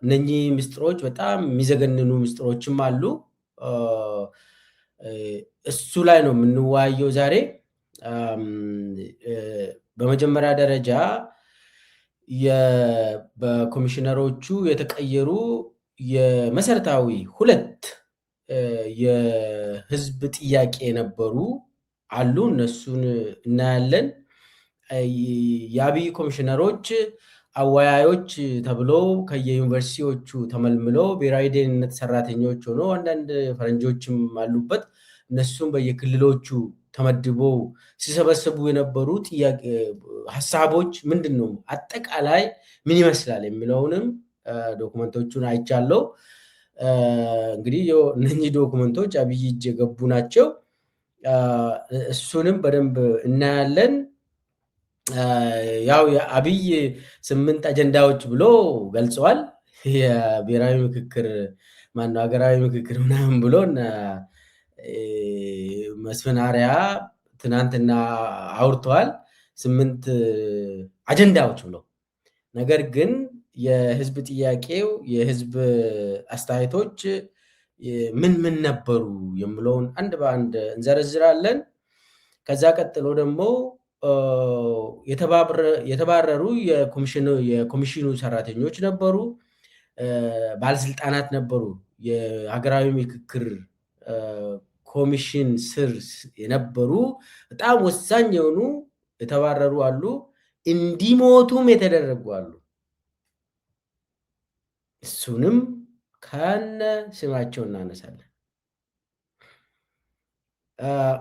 እነኚህ ምስጢሮች በጣም የሚዘገንኑ ምስጢሮችም አሉ። እሱ ላይ ነው የምንወያየው ዛሬ። በመጀመሪያ ደረጃ በኮሚሽነሮቹ የተቀየሩ የመሰረታዊ ሁለት የህዝብ ጥያቄ የነበሩ አሉ። እነሱን እናያለን። የአብይ ኮሚሽነሮች አወያዮች ተብሎ ከየዩኒቨርሲቲዎቹ ተመልምለው ብሔራዊ ደህንነት ሰራተኞች ሆኖ አንዳንድ ፈረንጆችም አሉበት። እነሱም በየክልሎቹ ተመድበው ሲሰበሰቡ የነበሩ ጥያቄ ሀሳቦች ምንድን ነው፣ አጠቃላይ ምን ይመስላል የሚለውንም ዶክመንቶቹን አይቻለው። እንግዲህ እነኚህ ዶክመንቶች አብይ እጅ የገቡ ናቸው። እሱንም በደንብ እናያለን። ያው የአብይ 8 አጀንዳዎች ብሎ ገልጸዋል። የብሔራዊ ምክክር ማነው ሀገራዊ ምክክር ምናምን ብሎ መስፍን አርአያ ትናንትና አውርተዋል 8 አጀንዳዎች ብሎ። ነገር ግን የህዝብ ጥያቄው የህዝብ አስተያየቶች ምን ምን ነበሩ የሚለውን አንድ በአንድ እንዘረዝራለን። ከዛ ቀጥሎ ደግሞ የተባረሩ የኮሚሽኑ ሰራተኞች ነበሩ፣ ባለስልጣናት ነበሩ። የሀገራዊ ምክክር ኮሚሽን ስር የነበሩ በጣም ወሳኝ የሆኑ የተባረሩ አሉ፣ እንዲሞቱም የተደረጉ አሉ። እሱንም ከነ ስማቸው እናነሳለን።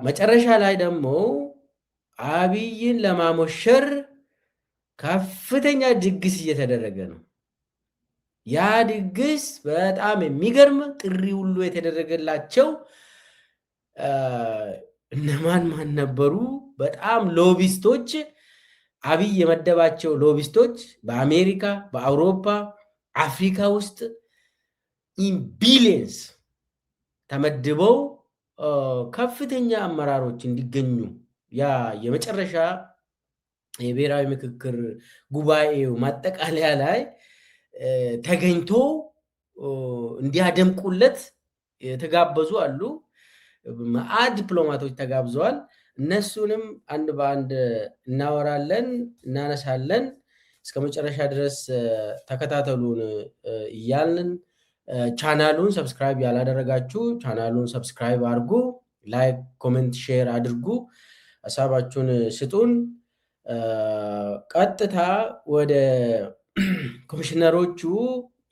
መጨረሻ ላይ ደግሞ አብይን ለማሞሸር ከፍተኛ ድግስ እየተደረገ ነው። ያ ድግስ በጣም የሚገርም ጥሪ ሁሉ የተደረገላቸው እነማን ማን ነበሩ? በጣም ሎቢስቶች፣ አብይ የመደባቸው ሎቢስቶች በአሜሪካ፣ በአውሮፓ፣ አፍሪካ ውስጥ ቢሊየንስ ተመድበው ከፍተኛ አመራሮች እንዲገኙ ያ የመጨረሻ የብሔራዊ ምክክር ጉባኤው ማጠቃለያ ላይ ተገኝቶ እንዲያደምቁለት የተጋበዙ አሉ። መዓት ዲፕሎማቶች ተጋብዘዋል። እነሱንም አንድ በአንድ እናወራለን፣ እናነሳለን። እስከ መጨረሻ ድረስ ተከታተሉን እያልን ቻናሉን ሰብስክራይብ ያላደረጋችሁ ቻናሉን ሰብስክራይብ አድርጉ፣ ላይክ፣ ኮሜንት፣ ሼር አድርጉ፣ ሀሳባችሁን ስጡን። ቀጥታ ወደ ኮሚሽነሮቹ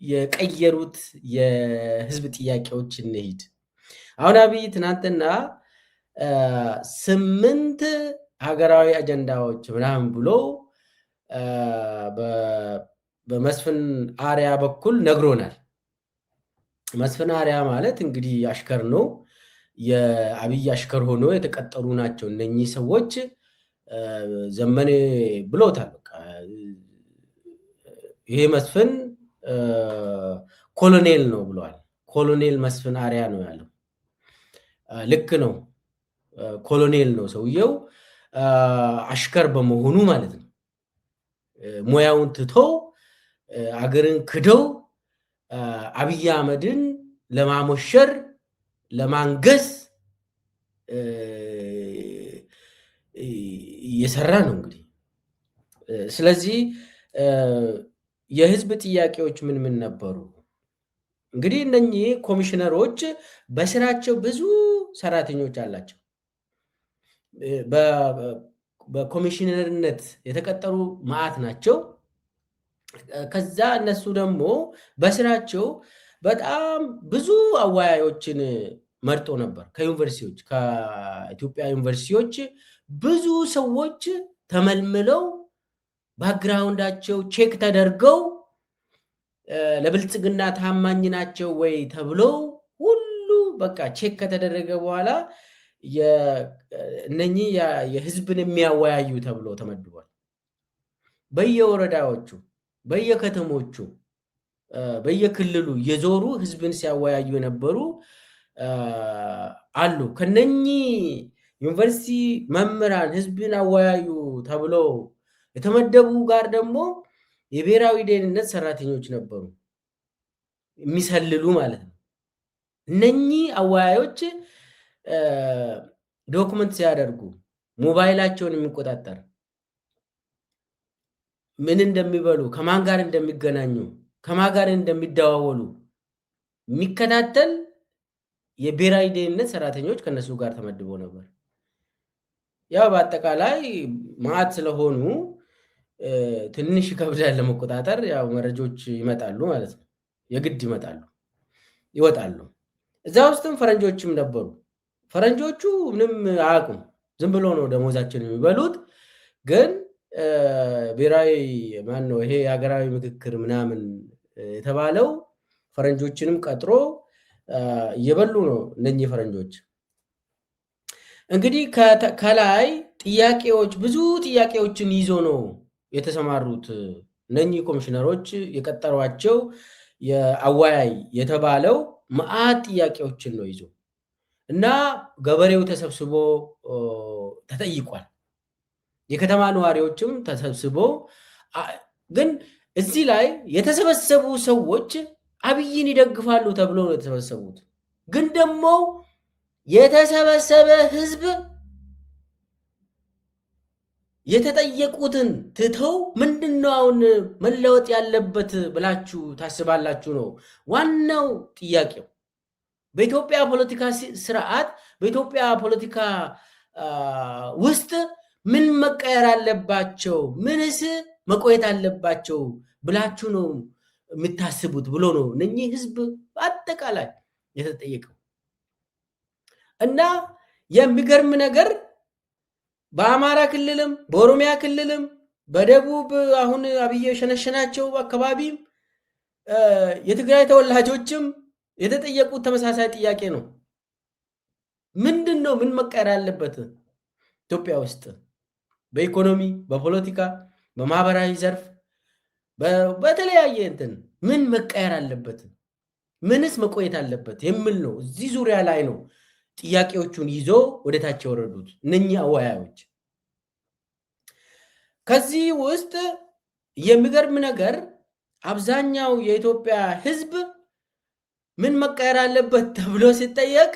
የቀየሩት የህዝብ ጥያቄዎች እንሂድ። አሁን አብይ ትናንትና 8 ሀገራዊ አጀንዳዎች ምናምን ብሎ በመስፍን አርአያ በኩል ነግሮናል። መስፍን አርአያ ማለት እንግዲህ አሽከር ነው፣ የአብይ አሽከር ሆኖ የተቀጠሩ ናቸው እነኚህ ሰዎች። ዘመኔ ብሎታል። ይሄ መስፍን ኮሎኔል ነው ብለዋል። ኮሎኔል መስፍን አርአያ ነው ያለው። ልክ ነው፣ ኮሎኔል ነው ሰውየው፣ አሽከር በመሆኑ ማለት ነው። ሙያውን ትተው አገርን ክደው አብይ አህመድን ለማሞሸር ለማንገስ እየሰራ ነው እንግዲህ። ስለዚህ የህዝብ ጥያቄዎች ምን ምን ነበሩ? እንግዲህ እነኚህ ኮሚሽነሮች በስራቸው ብዙ ሰራተኞች አላቸው። በኮሚሽነርነት የተቀጠሩ መዓት ናቸው። ከዛ እነሱ ደግሞ በስራቸው በጣም ብዙ አወያዮችን መርጦ ነበር። ከዩኒቨርሲቲዎች ከኢትዮጵያ ዩኒቨርሲቲዎች ብዙ ሰዎች ተመልምለው ባክግራውንዳቸው ቼክ ተደርገው ለብልጽግና ታማኝ ናቸው ወይ ተብለው ሁሉ በቃ ቼክ ከተደረገ በኋላ እነኚህ የህዝብን የሚያወያዩ ተብሎ ተመድቧል። በየወረዳዎቹ፣ በየከተሞቹ፣ በየክልሉ የዞሩ ህዝብን ሲያወያዩ የነበሩ አሉ። ከነኚህ ዩኒቨርሲቲ መምህራን ህዝብን አወያዩ ተብሎ የተመደቡ ጋር ደግሞ የብሔራዊ ደህንነት ሰራተኞች ነበሩ። የሚሰልሉ ማለት ነው። እነኚህ አወያዮች ዶክመንት ሲያደርጉ ሞባይላቸውን የሚቆጣጠር ምን እንደሚበሉ፣ ከማን ጋር እንደሚገናኙ፣ ከማን ጋር እንደሚደዋወሉ የሚከታተል የብሔራዊ ደህንነት ሰራተኞች ከነሱ ጋር ተመድበው ነበር። ያው በአጠቃላይ ማዕት ስለሆኑ ትንሽ ይከብዳል ለመቆጣጠር። ያው መረጃዎች ይመጣሉ ማለት ነው፣ የግድ ይመጣሉ፣ ይወጣሉ። እዛ ውስጥም ፈረንጆችም ነበሩ። ፈረንጆቹ ምንም አያውቁም፣ ዝም ብሎ ነው ደሞዛችን የሚበሉት። ግን ብሔራዊ ማነው ይሄ የሀገራዊ ምክክር ምናምን የተባለው ፈረንጆችንም ቀጥሮ እየበሉ ነው እነኚህ ፈረንጆች። እንግዲህ ከላይ ጥያቄዎች ብዙ ጥያቄዎችን ይዞ ነው የተሰማሩት እነኚህ ኮሚሽነሮች የቀጠሯቸው። የአወያይ የተባለው መዓት ጥያቄዎችን ነው ይዞ እና ገበሬው ተሰብስቦ ተጠይቋል። የከተማ ነዋሪዎችም ተሰብስቦ ግን እዚህ ላይ የተሰበሰቡ ሰዎች አብይን ይደግፋሉ ተብሎ ነው የተሰበሰቡት። ግን ደግሞ የተሰበሰበ ህዝብ የተጠየቁትን ትተው ምንድነው አሁን መለወጥ ያለበት ብላችሁ ታስባላችሁ ነው ዋናው ጥያቄው። በኢትዮጵያ ፖለቲካ ስርዓት፣ በኢትዮጵያ ፖለቲካ ውስጥ ምን መቀየር አለባቸው፣ ምንስ መቆየት አለባቸው ብላችሁ ነው የምታስቡት ብሎ ነው እነኚህ ህዝብ በአጠቃላይ የተጠየቀው። እና የሚገርም ነገር በአማራ ክልልም በኦሮሚያ ክልልም በደቡብ አሁን አብይ የሸነሸናቸው አካባቢም የትግራይ ተወላጆችም የተጠየቁት ተመሳሳይ ጥያቄ ነው። ምንድን ነው ምን መቀየር አለበት ኢትዮጵያ ውስጥ በኢኮኖሚ፣ በፖለቲካ፣ በማህበራዊ ዘርፍ በተለያየ እንትን ምን መቀየር አለበት፣ ምንስ መቆየት አለበት የሚል ነው። እዚህ ዙሪያ ላይ ነው ጥያቄዎቹን ይዞ ወደ ታች የወረዱት እነኚህ አወያዮች። ከዚህ ውስጥ የሚገርም ነገር አብዛኛው የኢትዮጵያ ህዝብ ምን መቀየር አለበት ተብሎ ሲጠየቅ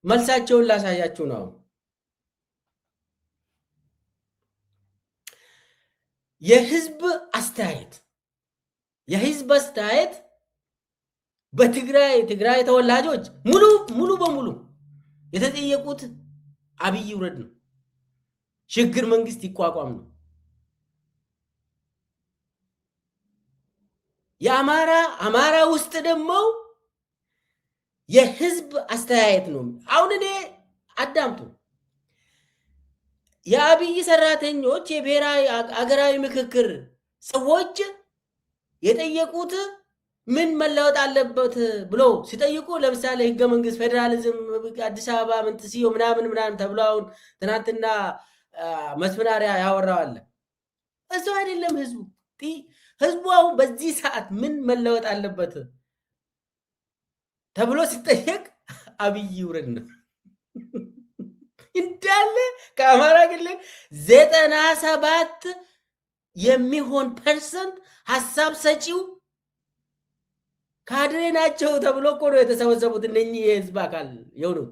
መልሳቸውን ላሳያችሁ ነው። የህዝብ አስተያየት በትግራይ ተወላጆች ሙሉ በሙሉ የተጠየቁት አብይ ይውረድ ነው፣ ሽግግር መንግስት ይቋቋም ነው። የአማራ ውስጥ ደግሞ የህዝብ አስተያየት ነው። አሁን እኔ አዳምጡ። የአብይ ሰራተኞች የብሔራዊ አገራዊ ምክክር ሰዎች የጠየቁት ምን መለወጥ አለበት ብሎ ሲጠይቁ፣ ለምሳሌ ህገ መንግስት፣ ፌዴራሊዝም፣ አዲስ አበባ ምንትስዮ ምናምን ተብሎ አሁን ትናንትና መስፍናሪያ ያወራዋል። እሱ አይደለም ህዝቡ አሁን በዚህ ሰዓት ምን መለወጥ አለበት ተብሎ ሲጠየቅ አብይ ይውረድ ነው እንዳለ። ከአማራ ክልል 97 የሚሆን ፐርሰንት ሀሳብ ሰጪው ካድሬ ናቸው ተብሎ እኮ ነው የተሰበሰቡት እነኚህ የህዝብ አካል የሆኑት።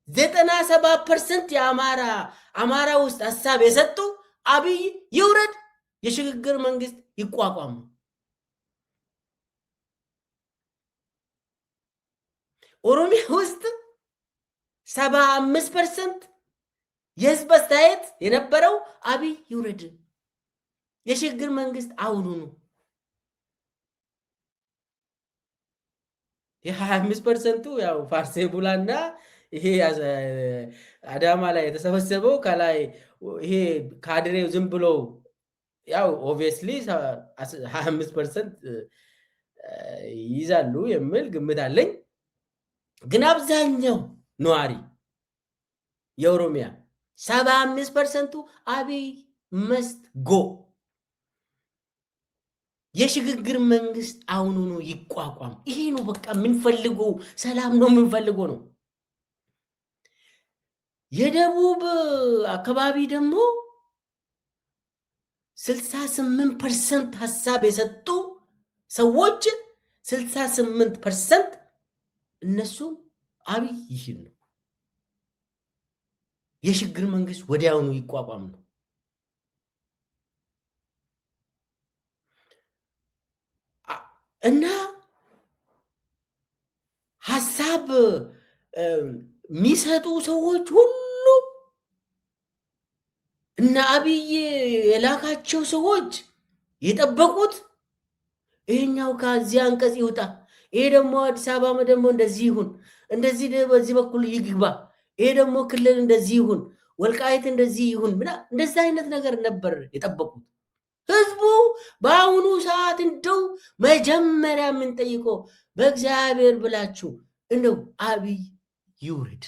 97% የአማራ ውስጥ ሀሳብ የሰጡ አብይ ይውረድ፣ የሽግግር መንግስት ይቋቋም። ኦሮሚያ ውስጥ 75% የህዝብ አስተያየት የነበረው አብይ ይውረድ፣ የሽግግር መንግስት አሁኑኑ። የ25%ቱ ያው ፋርሴ ቡላና ይሄ አዳማ ላይ የተሰበሰበው ከላይ ይሄ ካድሬው ዝም ብሎ ያው ኦብቪየስሊ 25% ይይዛሉ የሚል ግምት አለኝ። ግን አብዛኛው ነዋሪ የኦሮሚያ 75%ቱ አብይ መስት ጎ፣ የሽግግር መንግስት አሁኑኑ ይቋቋም። ይሄ ነው በቃ የምንፈልገው፣ ሰላም ነው የምንፈልገው ነው። የደቡብ አካባቢ ደግሞ 68% ሀሳብ የሰጡ ሰዎች 68% እነሱ አብይ ይሽል ነው የሽግግር መንግስት ወዲያውኑ ይቋቋም ነው። እና ሐሳብ የሚሰጡ ሰዎች ሁሉ እና አብይ የላካቸው ሰዎች የጠበቁት ይሄኛው ከዚህ አንቀጽ ይውጣ፣ ይሄ ደግሞ አዲስ አበባ ደግሞ እንደዚህ ይሁን፣ እንደዚህ በዚህ በኩል ይግባ፣ ይሄ ደግሞ ክልል እንደዚህ ይሁን፣ ወልቃይት እንደዚህ ይሁን ብላ እንደዛ አይነት ነገር ነበር የጠበቁት። ህዝቡ በአሁኑ ሰዓት እንደው መጀመሪያ የምንጠይቀው በእግዚአብሔር ብላችሁ እንደው አብይ ይውረድ፣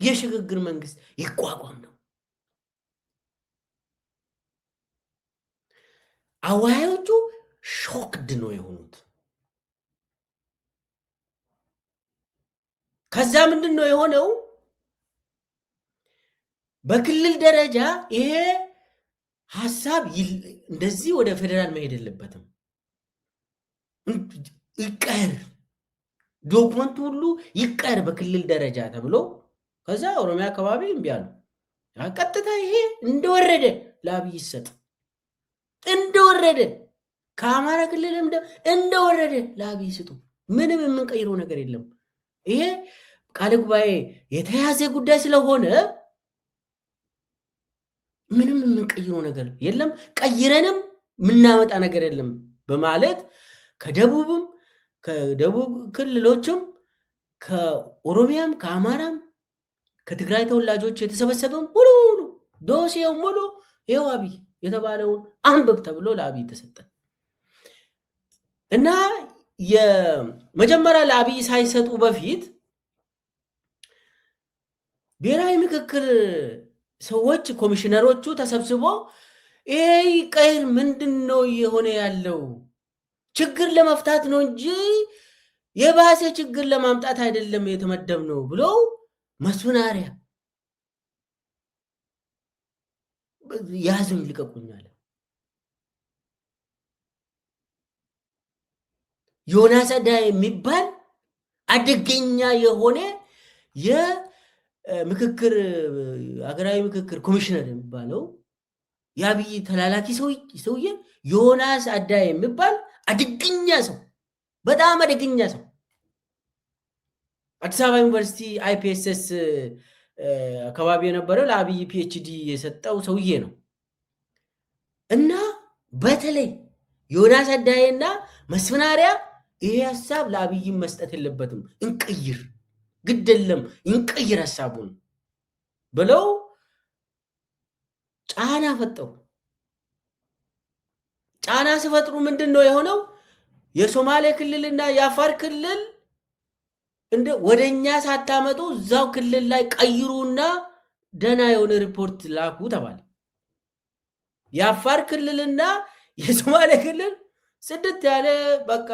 የሽግግር መንግስት ይቋቋም ነው። አዋዮቹ ሾክድ ነው የሆኑት። ከዛ ምንድን ነው የሆነው? በክልል ደረጃ ይሄ ሐሳብ እንደዚህ ወደ ፌዴራል መሄድ የለበትም፣ ይቀር፣ ዶክመንቱ ሁሉ ይቀር በክልል ደረጃ ተብሎ ከዛ ኦሮሚያ አካባቢ እምቢ አሉ። ቀጥታ ይሄ እንደወረደ ለአብይ ይሰጥ፣ እንደወረደ ከአማራ ክልል እንደወረደ ለአብይ ስጡ። ምንም የምንቀይረው ነገር የለም። ይሄ ቃለ ጉባኤ የተያዘ ጉዳይ ስለሆነ ምንም የምንቀይረው ነገር የለም፣ ቀይረንም የምናመጣ ነገር የለም በማለት ከደቡብ ክልሎችም ከኦሮሚያም ከአማራም ከትግራይ ተወላጆች የተሰበሰበም ሙሉ ዶሴው ሙሉ ይኸው አብይ የተባለውን አንብብ ተብሎ ለአብይ ተሰጠ እና የመጀመሪያ ለአብይ ሳይሰጡ በፊት ብሔራዊ ምክክር ሰዎች ኮሚሽነሮቹ ተሰብስቦ ይሄ ይቀር፣ ምንድን ነው የሆነ ያለው? ችግር ለመፍታት ነው እንጂ የባሰ ችግር ለማምጣት አይደለም የተመደብነው ብሎ መስፈናሪያ ያዙኝ ልቀቁኛል። ዮናስ አዳ የሚባል አደገኛ የሆነ የምክክር ሀገራዊ ምክክር ኮሚሽነር የሚባለው የአብይ ተላላኪ ሰውዬ ዮናስ አዳ የሚባል አደገኛ ሰው፣ በጣም አደገኛ ሰው አዲስ አበባ ዩኒቨርሲቲ አይፒኤስኤስ አካባቢ የነበረው ለአብይ ፒኤችዲ የሰጠው ሰውዬ ነው እና በተለይ ዮናስ አዳዬና መስፍናሪያ ይሄ ሐሳብ ለአብይ መስጠት የለበትም፣ እንቀይር፣ ግደለም እንቀይር ሐሳቡን ብለው ጫና ፈጠሩ። ጫና ሲፈጥሩ ምንድን ነው የሆነው? የሶማሌ ክልልና የአፋር ክልል ወደኛ ሳታመጡ እዛው ክልል ላይ ቀይሩና ደና የሆነ ሪፖርት ላኩ ተባለ። የአፋር ክልልና የሶማሌ ክልል ስድት ያለ በቃ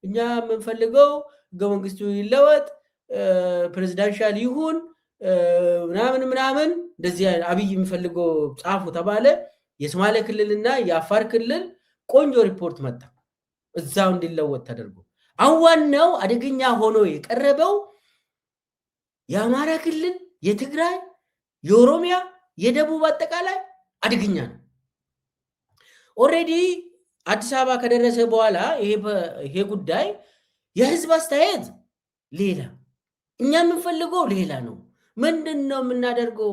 እኛ የምንፈልገው ህገ መንግስቱ ይለወጥ፣ ፕሬዚዳንሻል ይሁን ምናምን ምናምን እንደዚህ አብይ የሚፈልገው ጻፉ ተባለ። የሶማሌ ክልልና የአፋር ክልል ቆንጆ ሪፖርት መጣ፣ እዛው እንዲለወጥ ተደርጎ። አሁን ዋናው አደገኛ ሆኖ የቀረበው የአማራ ክልል፣ የትግራይ፣ የኦሮሚያ፣ የደቡብ አጠቃላይ አደገኛ ነው። ኦልሬዲ አዲስ አበባ ከደረሰ በኋላ ይሄ ጉዳይ የህዝብ አስተያየት ሌላ፣ እኛ የምንፈልገው ሌላ ነው። ምንድን ነው የምናደርገው?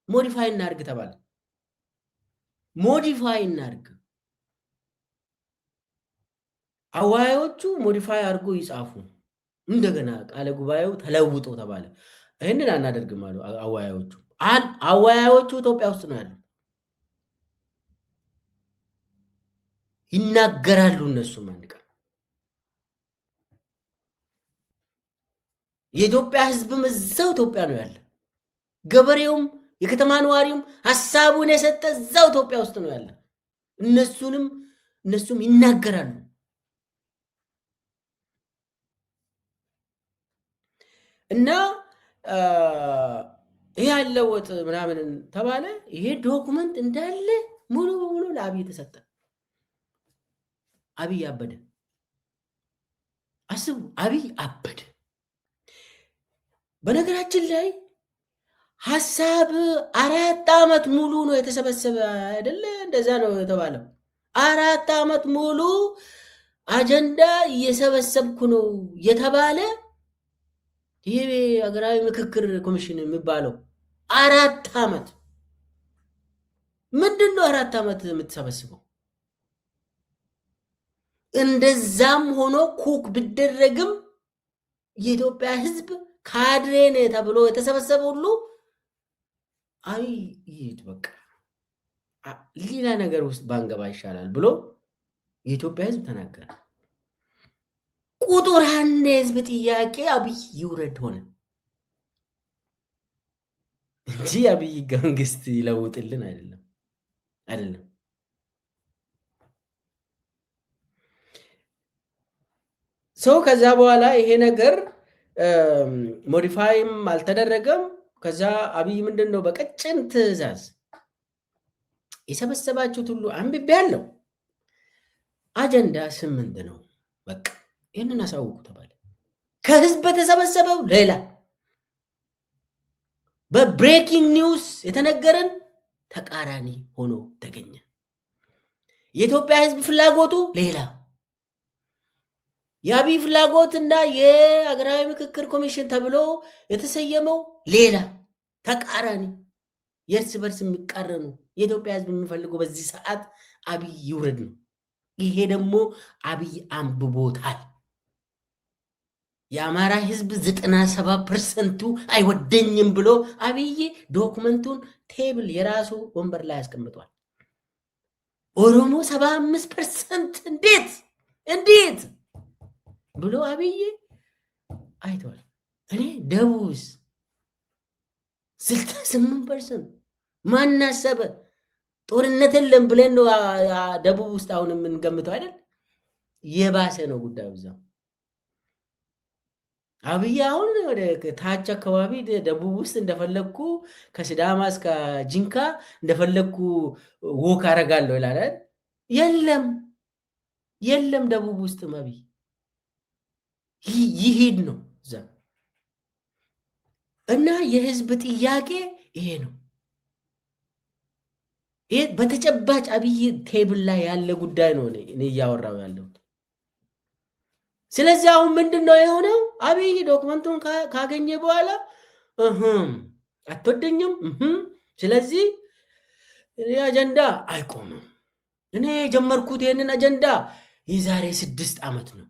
ሞዲፋይ እናርግ ተባለ። ሞዲፋይ እናርግ፣ አዋዮቹ ሞዲፋይ አድርጎ ይጻፉ፣ እንደገና ቃለ ጉባኤው ተለውጦ ተባለ። ይህንን አናደርግም አሉ አዋዮቹ። አዋዮቹ ኢትዮጵያ ውስጥ ነው ያለው፣ ይናገራሉ። እነሱም አንድ ቀን የኢትዮጵያ ህዝብም እዛው ኢትዮጵያ ነው ያለ፣ ገበሬውም የከተማ ነዋሪውም ሐሳቡን የሰጠ እዛው ኢትዮጵያ ውስጥ ነው ያለ። እነሱም ይናገራሉ። እና ይሄ ያለወጥ ምናምን ተባለ። ይሄ ዶክመንት እንዳለ ሙሉ በሙሉ ለአብይ ተሰጠ። አብይ አበደ። አስቡ፣ አብይ አበደ። በነገራችን ላይ ሀሳብ 4 ዓመት ሙሉ ነው የተሰበሰበ አይደለ? እንደዛ ነው የተባለው። 4 ዓመት ሙሉ አጀንዳ እየሰበሰብኩ ነው የተባለ ይሄ ሀገራዊ ምክክር ኮሚሽን የሚባለው 4 ዓመት ምንድን ነው? 4 ዓመት የምትሰበስበው? እንደዛም ሆኖ ኩክ ቢደረግም የኢትዮጵያ ሕዝብ ካድሬ ነው ተብሎ የተሰበሰበ ሁሉ አይ ይሄድ በቃ ሌላ ነገር ውስጥ ባንገባ ይሻላል ብሎ የኢትዮጵያ ሕዝብ ተናገረ። ቁጥር 1 የሕዝብ ጥያቄ አብይ ይውረድ ሆነ እንጂ አብይ ሕገ መንግስት ይለውጥልን አይደለም። ሰው ከዛ በኋላ ይሄ ነገር ሞዲፋይም አልተደረገም። ከዛ አብይ ምንድን ነው በቀጭን ትዕዛዝ የሰበሰባችሁት ሁሉ አንብቤያለሁ፣ አጀንዳ 8 ነው፣ በቃ ይህንን አሳውቁ ተባለ። ከህዝብ በተሰበሰበው ሌላ በብሬኪንግ ኒውስ የተነገረን ተቃራኒ ሆኖ ተገኘ። የኢትዮጵያ ህዝብ ፍላጎቱ ሌላ፣ የአብይ ፍላጎትና የሀገራዊ ምክክር ኮሚሽን ተብሎ የተሰየመው ሌላ ተቃራኒ፣ የእርስ በርስ የሚቃረኑ። የኢትዮጵያ ህዝብ የሚፈልገው በዚህ ሰዓት አብይ ይውረድ ነው። ይሄ ደግሞ አብይ አንብቦታል። የአማራ ህዝብ 97%ቱ አይወደኝም ብሎ አብይ ዶክመንቱን ቴብል የራሱ ወንበር ላይ ያስቀምጧል። ኦሮሞ 75% እንዴት ብሎ አብይ አይተዋል። እኔ ደቡብስ 68% ማናሰበ ጦርነት የለም ብለን ነው ደቡብ ውስጥ አሁን የምንገምተው አይደል? የባሰ ነው ጉዳዩ እዛ። አብይ አሁን ወደ ታች አካባቢ ደቡብ ውስጥ እንደፈለግኩ ከሲዳማ እስከ ጂንካ እንደፈለግኩ ወክ አረጋለሁ ይላል። የለም ደቡብ ውስጥ አብይ ይሄድ ነው እዛ። እና የህዝብ ጥያቄ ይሄ ነው። ይሄ በተጨባጭ አብይ ቴብል ላይ ያለ ጉዳይ ነው እኔ እያወራው ያለሁት። ስለዚህ አሁን ምንድን ነው የሆነው? አብይ ዶክመንቱን ካገኘ በኋላ አትወደኝም፣ ስለዚህ አጀንዳ አይቆምም። እኔ የጀመርኩት ይህንን አጀንዳ የዛሬ 6 ዓመት ነው።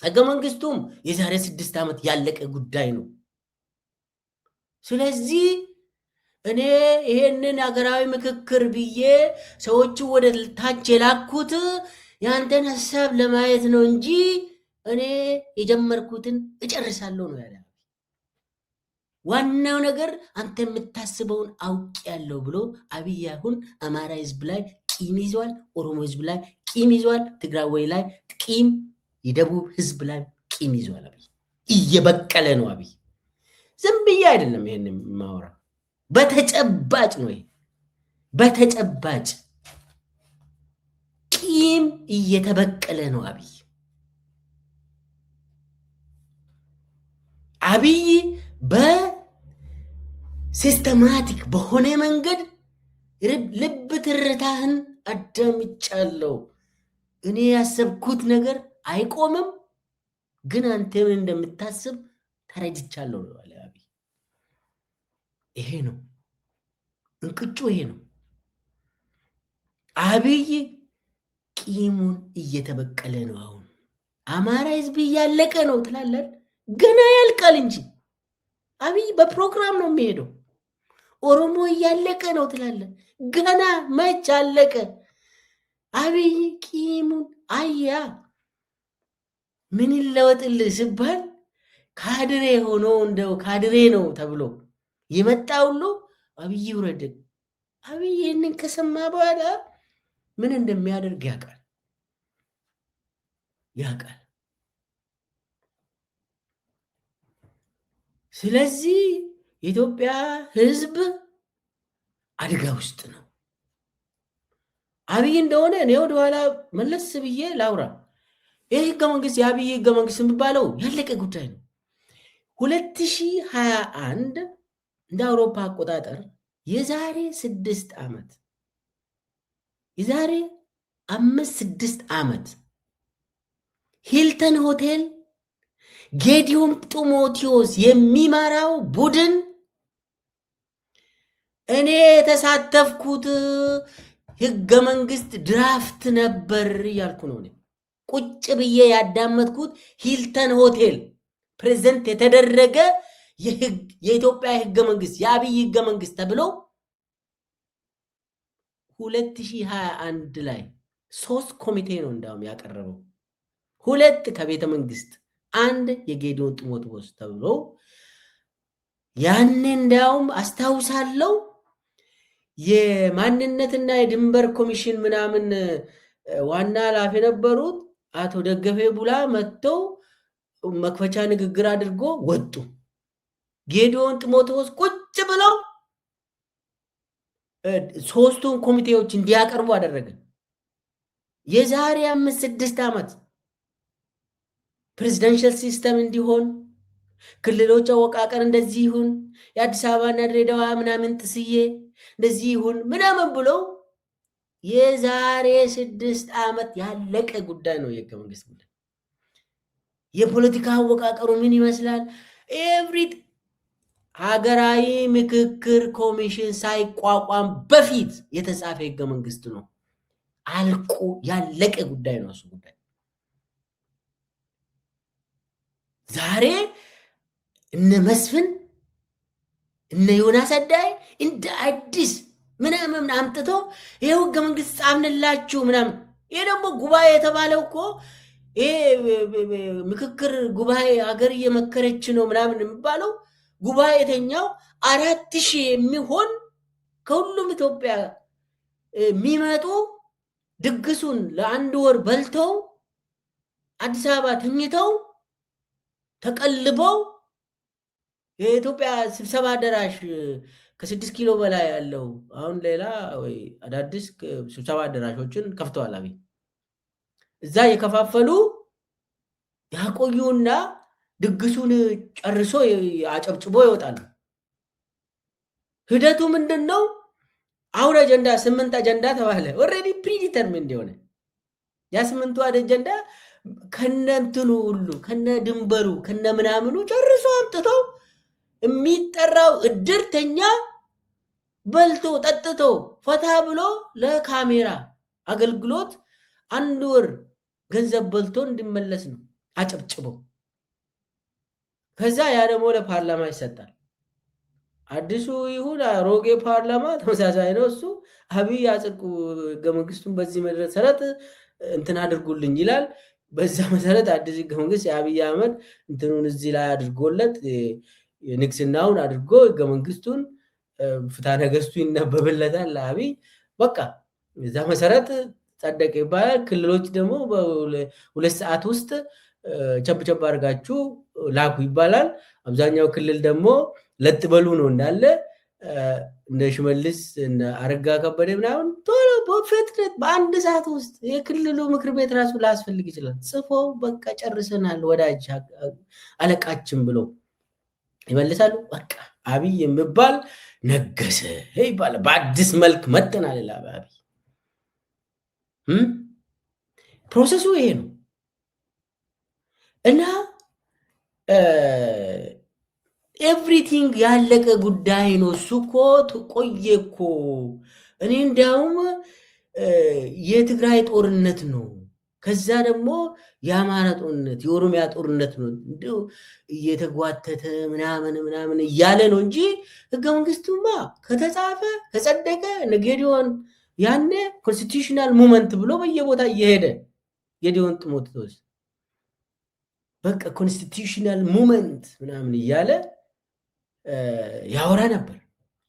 ህገ መንግስቱም የዛሬ 6 ዓመት ያለቀ ጉዳይ ነው። ስለዚህ እኔ ይሄንን ሀገራዊ ምክክር ብዬ ሰዎቹ ወደ ታች የላኩት የአንተን ሀሳብ ለማየት ነው እንጂ እኔ የጀመርኩትን እጨርሳለሁ ነው ያለ። ዋናው ነገር አንተ የምታስበውን አውቄያለሁ ብሎ አብይ አሁን አማራ ህዝብ ላይ ቂም ይዟል፣ ኦሮሞ ህዝብ ላይ ቂም ይዟል፣ ትግራይ ላይ ቂም፣ የደቡብ ህዝብ ላይ ቂም ይዟል። አብይ እየበቀለ ነው። አብይ ዝም ብዬ አይደለም ይሄን ማወራ፣ በተጨባጭ ነው። በተጨባጭ ቂም እየተበቀለ ነው አብይ በሲስተማቲክ በሆነ መንገድ ልብ ትርታህን አዳምጫለሁ። እኔ ያሰብኩት ነገር አይቆምም፣ ግን አንተ ምን እንደምታስብ ተረድቻለሁ ነው አለ አብይ። ይሄ ነው እንቅጩ፣ ይሄ ነው አብይ ቂሙን እየተበቀለ ነው። አሁን አማራ ህዝብ እያለቀ ነው ትላለን፣ ገና ያልቃል እንጂ አብይ በፕሮግራም ነው የሚሄደው። ኦሮሞ እያለቀ ነው ትላለን፣ ገና መች አለቀ? አብይ ቂሙን አያ ምን ይለወጥልህ ሲባል ካድሬ ሆኖ እንደው ካድሬ ነው ተብሎ የመጣ ሁሉ አብይ ይውረድ። አብይ ይህንን ከሰማ በኋላ ምን እንደሚያደርግ ያውቃል። ስለዚህ የኢትዮጵያ ህዝብ አደጋ ውስጥ ነው። አብይ እንደሆነ እኔ ወደ ኋላ መለስ ብዬ ላውራ። ይህ ህገ መንግስት የአብይ ህገ መንግስት የሚባለው ያለቀ ጉዳይ ነው። 2021 እንደ አውሮፓ አቆጣጠር የዛሬ 6 ዓመት የዛሬ 5-6 ዓመት ሂልተን ሆቴል ጌዲዮን ጢሞቴዎስ የሚመራው ቡድን እኔ የተሳተፍኩት ህገ መንግስት ድራፍት ነበር እያልኩ ነው። ቁጭ ብዬ ያዳመጥኩት ሂልተን ሆቴል ፕሬዘንት የተደረገ የኢትዮጵያ ህገ መንግስት የአብይ ህገ መንግስት ተብሎ 2021 ላይ 3 ኮሚቴ ነው እንዳውም ያቀረበው። 2 ከቤተ መንግስት፣ 1 የጌዲዮን ጢሞቴዎስ ተብሎ ያኔ እንዳውም አስታውሳለሁ የማንነትና የድንበር ኮሚሽን ምናምን ዋና ኃላፊ የነበሩት አቶ ደገፌ ቡላ መጥተው መክፈቻ ንግግር አድርጎ ወጡ። ጌዲዮን ጢሞቴዎስ ቁጭ ብለው 3ቱን ኮሚቴዎች እንዲያቀርቡ አደረገ። የዛሬ 5-6 ዓመት ፕሬዚደንሻል ሲስተም እንዲሆን ክልሎች አወቃቀር እንደዚህ ይሁን፣ የአዲስ አበባና ድሬዳዋ ምናምን ጥስዬ እንደዚህ ይሁን ምናምን ብሎ የዛሬ 6 ዓመት ያለቀ ጉዳይ ነው የህገ መንግስት ጉዳይ። የፖለቲካ አወቃቀሩ ምን ይመስላል? ኤቭሪት ሀገራዊ ምክክር ኮሚሽን ሳይቋቋም በፊት የተጻፈ ህገ መንግስት ነው። አልቆ ያለቀ ጉዳይ ነው እሱ ጉዳይ። ዛሬ እነ መስፍን እነ ዮናስ አዳይ እንደ አዲስ ምናምን አምጥቶ ይሄው ህገ መንግስት ጻፍንላችሁ ምናምን። ይሄ ደግሞ ጉባኤ የተባለው እኮ ይሄ ምክክር ጉባኤ ሀገር እየመከረች ነው ምናምን የሚባለው ጉባኤተኛው 4000 የሚሆን ከሁሉም ኢትዮጵያ የሚመጡ ድግሱን ለ1 ወር በልተው አዲስ አበባ ተኝተው ተቀልበው የኢትዮጵያ ስብሰባ አዳራሽ ከ6 ኪሎ በላይ ያለው አሁን ሌላ ወይ አዳዲስ ስብሰባ አዳራሾችን ከፍተዋል። አብይ እዛ የከፋፈሉ ያቆዩና ድግሱን ጨርሶ አጨብጭቦ ይወጣሉ። ሂደቱ ምንድነው? አሁን አጀንዳ 8 አጀንዳ ተባለ። ኦልሬዲ ፕሪዲተርሚንድ እንደሆነ ያ 8ቱ አጀንዳ ከነንትኑ ሁሉ ከነ ድንበሩ ከነ ምናምኑ ጨርሶ አምጥቶ የሚጠራው እድርተኛ በልቶ ጠጥቶ ፈታ ብሎ ለካሜራ አገልግሎት 1 ወር ገንዘብ በልቶ እንዲመለስ ነው አጨብጭበው። ከዛ ያ ደግሞ ለፓርላማ ይሰጣል። አዲሱ ይሁን አሮጌ ፓርላማ ተመሳሳይ ነው። እሱ አብይ ያጽድቁ ህገ መንግስቱን በዚህ መሰረት እንትን አድርጉልኝ ይላል። በዛ መሰረት አዲስ ህገ መንግስት የአብይ አህመድ እንትኑን እዚህ ላይ አድርጎለት ንግስናውን አድርጎ ህገ መንግስቱን ፍትሐ ነገሥቱ ይነበብለታል ለአብይ። በቃ እዛ መሰረት ጸደቀ ይባላል። ክልሎች ደግሞ በ2 ሰዓት ውስጥ ቸብቸብ አድርጋችሁ ላኩ ይባላል። አብዛኛው ክልል ደግሞ ለጥበሉ ነው እንዳለ እንደ ሽመልስ እና አረጋ ከበደ ምናምን ቶሎ በፍጥነት በ1 ሰዓት ውስጥ የክልሉ ምክር ቤት ራሱ ላስፈልግ ይችላል ጽፎ በቃ ጨርሰናል ወዳጅ አለቃችን ብሎ ይመልሳሉ። በቃ አብይ የሚባል ነገሰ ይባላል። በአዲስ መልክ መጥተናል ይላል አብይ። ፕሮሰሱ ይሄ ነው እና ኤቭሪቲንግ ያለቀ ጉዳይ ነው። እሱ እኮ ቆየ እኮ። እኔ እንዲያውም የትግራይ ጦርነት ነው፣ ከዛ ደግሞ የአማራ ጦርነት የኦሮሚያ ጦርነት ነው እንዲሁ እየተጓተተ ምናምን እያለ ነው እንጂ ህገ መንግስቱማ ከተጻፈ ከጸደቀ ጌዲዮን ያኔ ኮንስቲቱሽናል ሙቭመንት ብሎ በየቦታ እየሄደ ጌዲዮን ጢሞቴዎስ በቃ ኮንስቲቱሽናል ሙቭመንት ምናምን እያለ ያወራ ነበር።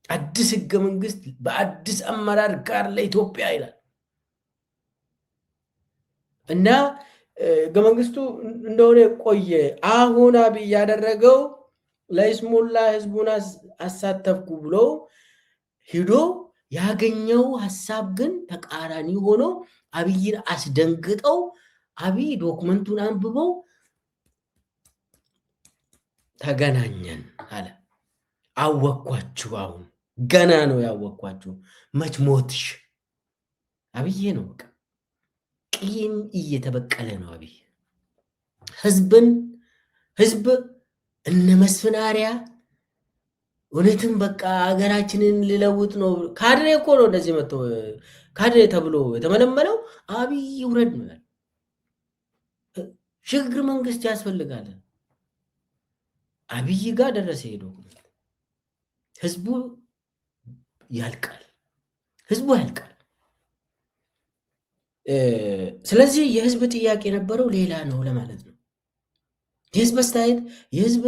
አዲስ ህገ መንግስት በአዲስ አመራር ጋር ለኢትዮጵያ ይላል እና ህገ መንግስቱ እንደሆነ ቆየ። አሁን አብይ ያደረገው ለይስሙላ ህዝቡን አሳተፍኩ ብሎ ሂዶ ያገኘው ሐሳብ ግን ተቃራኒ ሆኖ አብይን አስደንግጠው አብይ ዶክመንቱን አንብበው ተገናኘን አለ። አወኳችሁ፣ አሁን ገና ነው ያወኳችሁ፣ መች ሞትሽ። አብይ ነው በቃ ቂም እየተበቀለ ነው አብይ። ህዝብ እነ መስፍን አርአያ እውነትም በቃ ሀገራችንን ሊለውጥ ነው። ካድሬ እኮ ነው እንደዚህ መጥቶ ካድሬ ተብሎ የተመለመለው አብይ ውረድ ነው። ሽግግር መንግስት ያስፈልጋል። አብይ ጋር ደረሰ ሄዶ ህዝቡ ያልቃል። ስለዚህ የህዝብ ጥያቄ የነበረው ሌላ ነው ለማለት ነው። የህዝብ አስተያየት፣ የህዝብ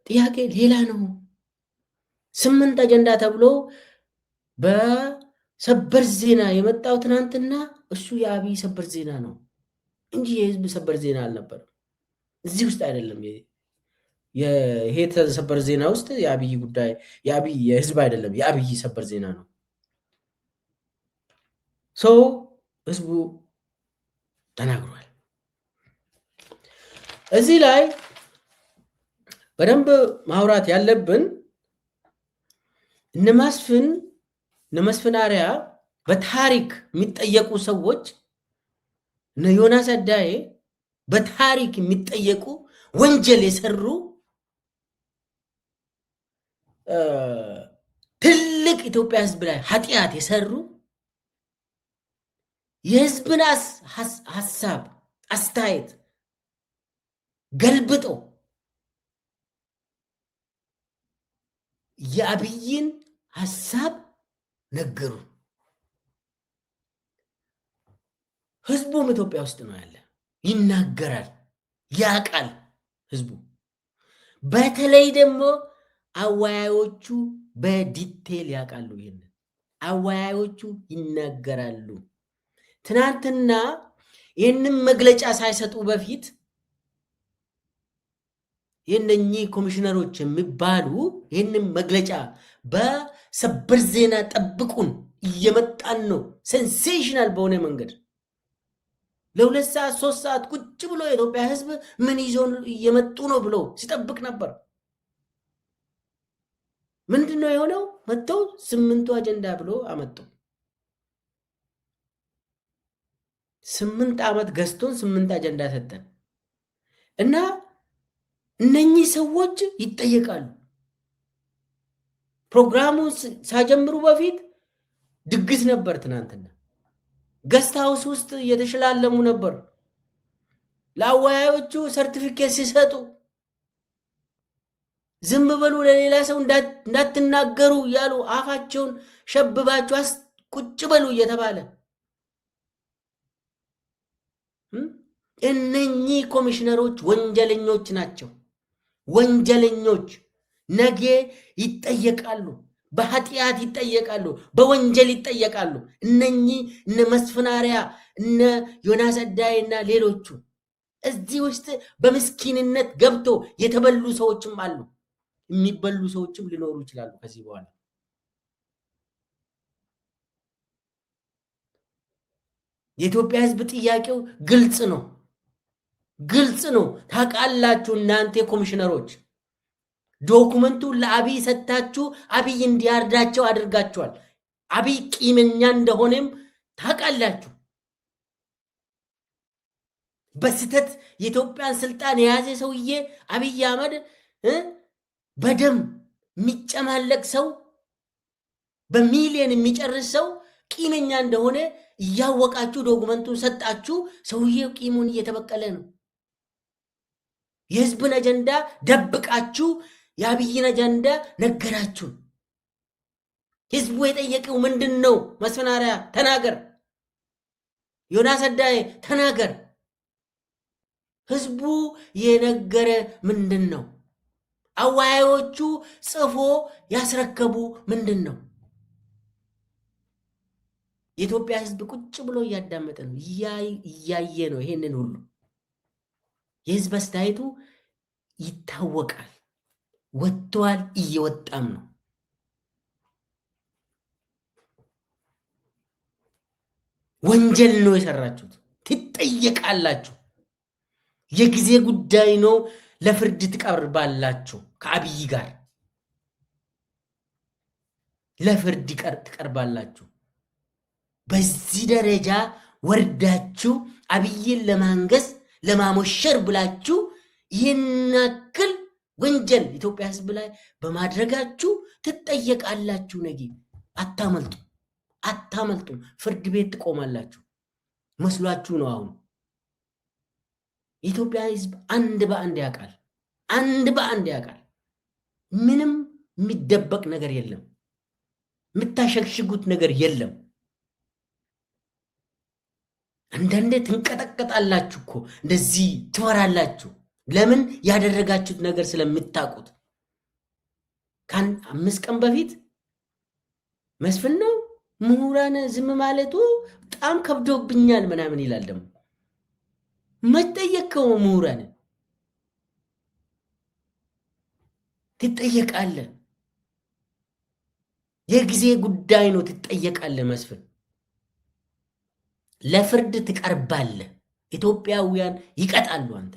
ጥያቄ ሌላ ነው። 8 አጀንዳ ተብሎ በሰበር ዜና የመጣው ትናንትና እሱ የአብይ ሰበር ዜና ነው እንጂ የህዝብ ሰበር ዜና አልነበረም። እዚህ ውስጥ አይደለም። ይሄ ሰበር ዜና ውስጥ የአብይ ጉዳይ የአብይ የህዝብ አይደለም፣ የአብይ ሰበር ዜና ነው። ሰው ህዝቡ ተናግሯል። እዚህ ላይ በደንብ ማውራት ያለብን እነ መስፍን አርአያ በታሪክ የሚጠየቁ ሰዎች፣ እነ ዮናስ አዳዬ በታሪክ የሚጠየቁ ወንጀል የሰሩ ትልቅ ኢትዮጵያ ህዝብ ላይ ኃጢአት የሰሩ የህዝብን ሐሳብ አስተያየት ገልብጦ የአብይን ሐሳብ ነገሩ። ህዝቡም ኢትዮጵያ ውስጥ ነው ያለ፣ ይናገራል፣ ያቃል። ህዝቡ በተለይ ደግሞ አወያዮቹ በዲቴል ያውቃሉ። ይሄንን አወያዮቹ ይናገራሉ። ትናንትና ይህንን መግለጫ ሳይሰጡ በፊት የነኚህ ኮሚሽነሮች የሚባሉ ይህንን መግለጫ በሰበር ዜና ጠብቁን፣ እየመጣን ነው፣ ሴንሴሽናል በሆነ መንገድ ለ2 ሰዓት 3 ሰዓት ቁጭ ብሎ የኢትዮጵያ ህዝብ ምን ይዞ እየመጡ ነው ብሎ ሲጠብቅ ነበር። ምንድነው የሆነው? መጥተው 8ቱ አጀንዳ ብሎ አመጡ። 8 ዓመት ገዝቶን 8 አጀንዳ ሰጠን እና እነኚህ ሰዎች ይጠየቃሉ። ፕሮግራሙ ሳጀምሩ በፊት ድግስ ነበር። ትናንትና ገስት ሃውስ ውስጥ እየተሸላለሙ ነበር። ለአወያዮቹ ሰርቲፊኬት ሲሰጡ ዝም በሉ፣ ለሌላ ሰው እንዳትናገሩ እያሉ አፋቸውን ሸብባችሁ ቁጭ በሉ እየተባለ እነኚህ ኮሚሽነሮች ወንጀለኞች ናቸው። ወንጀለኞች ነገ ይጠየቃሉ፣ በኃጢአት ይጠየቃሉ፣ በወንጀል ይጠየቃሉ። እነኚህ እነ መስፍን አርአያ እነ ዮናስ አዳዬ እና ሌሎቹ እዚህ ውስጥ በምስኪንነት ገብቶ የተበሉ ሰዎችም አሉ፣ የሚበሉ ሰዎችም ሊኖሩ ይችላሉ ከዚህ በኋላ። የኢትዮጵያ ህዝብ ጥያቄው ግልጽ ነው። ታውቃላችሁ እናንተ ኮሚሽነሮች ዶኩመንቱን ለአብይ ሰጥታችሁ አብይ እንዲያርዳቸው አድርጋችኋል። አብይ ቂመኛ እንደሆነም ታውቃላችሁ። በስተት የኢትዮጵያን ስልጣን የያዘ ሰውዬ አብይ አህመድ በደም የሚጨማለቅ ሰው፣ በሚሊዮን የሚጨርስ ሰው ቂመኛ እንደሆነ እያወቃችሁ ዶኩመንቱን ሰጣችሁ። ሰውዬው ቂሙን እየተበቀለ ነው። የህዝብን አጀንዳ ደብቃችሁ የአብይን አጀንዳ ነገራችሁ። ህዝቡ የጠየቀው ምንድን ነው? መስፍን አርአያ ተናገር፣ ዮናስ አዳዬ ተናገር። ህዝቡ የነገረ ምንድን ነው? አወያዮቹ ጽፎ ያስረከቡ ምንድን ነው? የኢትዮጵያ ህዝብ ቁጭ ብሎ እያዳመጠ ነው፣ እያየ ነው። ይሄንን ሁሉ የህዝብ አስተያየቱ ይታወቃል፣ ወጥቷል፣ እየወጣም ነው። ወንጀል ነው የሰራችሁት፣ ትጠየቃላችሁ። የጊዜ ጉዳይ ነው። ለፍርድ ትቀርባላችሁ። ከአብይ ጋር ለፍርድ ትቀርባላችሁ። በዚህ ደረጃ ወርዳችሁ አብይን ለማንገስ ለማሞሸር ብላችሁ ይህን ያክል ወንጀል ኢትዮጵያ ሕዝብ ላይ በማድረጋችሁ ትጠየቃላችሁ። ነገ አታመልጡም። ፍርድ ቤት ትቆማላችሁ። መስሏችሁ ነው? አሁን የኢትዮጵያ ሕዝብ አንድ በአንድ ያውቃል። ምንም የሚደበቅ ነገር የለም። የምታሸግሽጉት ነገር የለም። አንዳንዴ ትንቀጠቀጣላችሁ እኮ እንደዚህ ትወራላችሁ። ለምን? ያደረጋችሁት ነገር ስለምታውቁት። ከ5 ቀን በፊት መስፍን ነው ምሁራን ዝም ማለቱ በጣም ከብዶብኛል ምናምን ይላል። ደግሞ መጠየቅከው ምሁራን ትጠየቃለህ። የጊዜ ጉዳይ ነው። ትጠየቃለህ። መስፍን ለፍርድ ትቀርባለህ። ኢትዮጵያውያን ይቀጣሉ። አንተ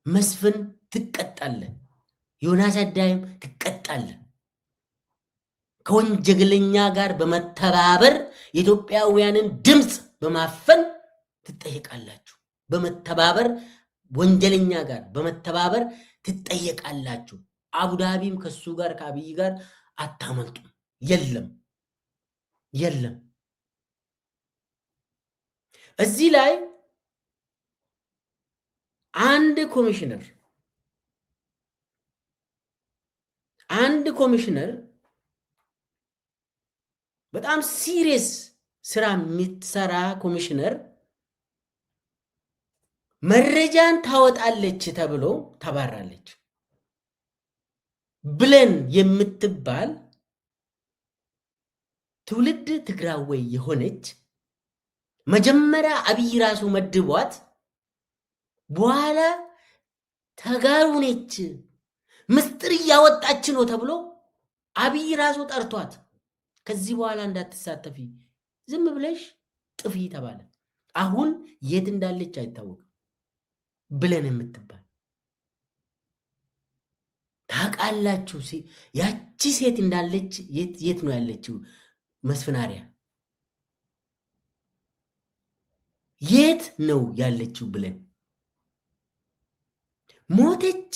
መስፍን ትቀጣለህ። ዮናስ አዳይም ትቀጣለህ። ከወንጀለኛ ጋር በመተባበር የኢትዮጵያውያንን ድምፅ በማፈን ትጠየቃላችሁ። በመተባበር ወንጀለኛ ጋር በመተባበር ትጠየቃላችሁ። አቡዳቢም ከሱ ጋር ከአብይ ጋር አታመልጡም። የለም። እዚህ ላይ አንድ ኮሚሽነር በጣም ሲሪየስ ስራ የምትሰራ ኮሚሽነር መረጃን ታወጣለች ተብሎ ተባራለች። ብለን የምትባል ትውልድ ትግራዋይ የሆነች መጀመሪያ አብይ ራሱ መድቧት በኋላ ተጋሩ ነች፣ ምስጢር እያወጣች ነው ተብሎ አብይ ራሱ ጠርቷት ከዚህ በኋላ እንዳትሳተፊ ዝም ብለሽ ጥፊ ተባለ። አሁን የት እንዳለች አይታወቅም። ብለን የምትባል ታውቃላችሁ? ያቺ ሴት እንዳለች የት ነው ያለችው? መስፍናሪያ የት ነው ያለችው? ብለን ሞተች፣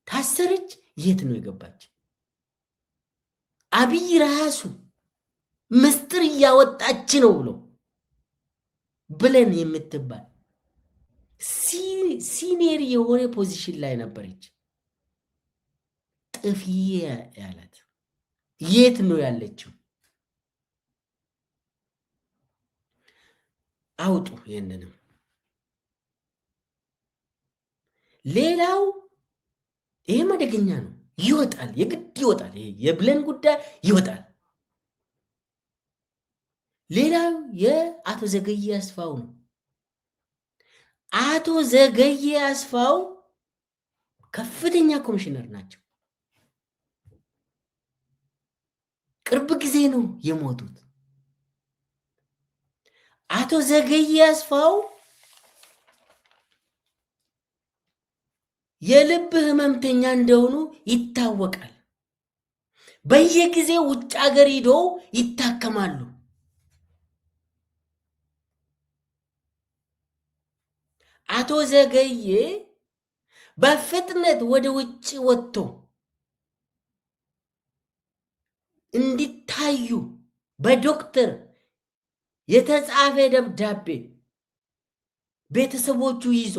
ታሰረች፣ የት ነው የገባች? አብይ ራሱ ምስጢር እያወጣች ነው ብሎ ብለን የምትባል ሲኒየር የሆነ ፖዚሽን ላይ ነበረች። ጥፊ ያላት የት ነው ያለችው? አውጡ ይህንንም። ሌላው ይሄም አደገኛ ነው። ይወጣል፣ የግድ ይወጣል። ይሄ የብለን ጉዳይ ይወጣል። ሌላው የአቶ ዘገየ አስፋው ነው። አቶ ዘገየ አስፋው ከፍተኛ ኮሚሽነር ናቸው። ቅርብ ጊዜ ነው የሞቱት። አቶ ዘገየ አስፋው የልብ ህመምተኛ እንደሆኑ ይታወቃል። በየጊዜው ውጭ ሀገር ሄዶ ይታከማሉ። አቶ ዘገየ በፍጥነት ወደ ውጭ ወጥቶ እንዲታዩ በዶክተር የተጻፈ ደብዳቤ ቤተሰቦቹ ይዞ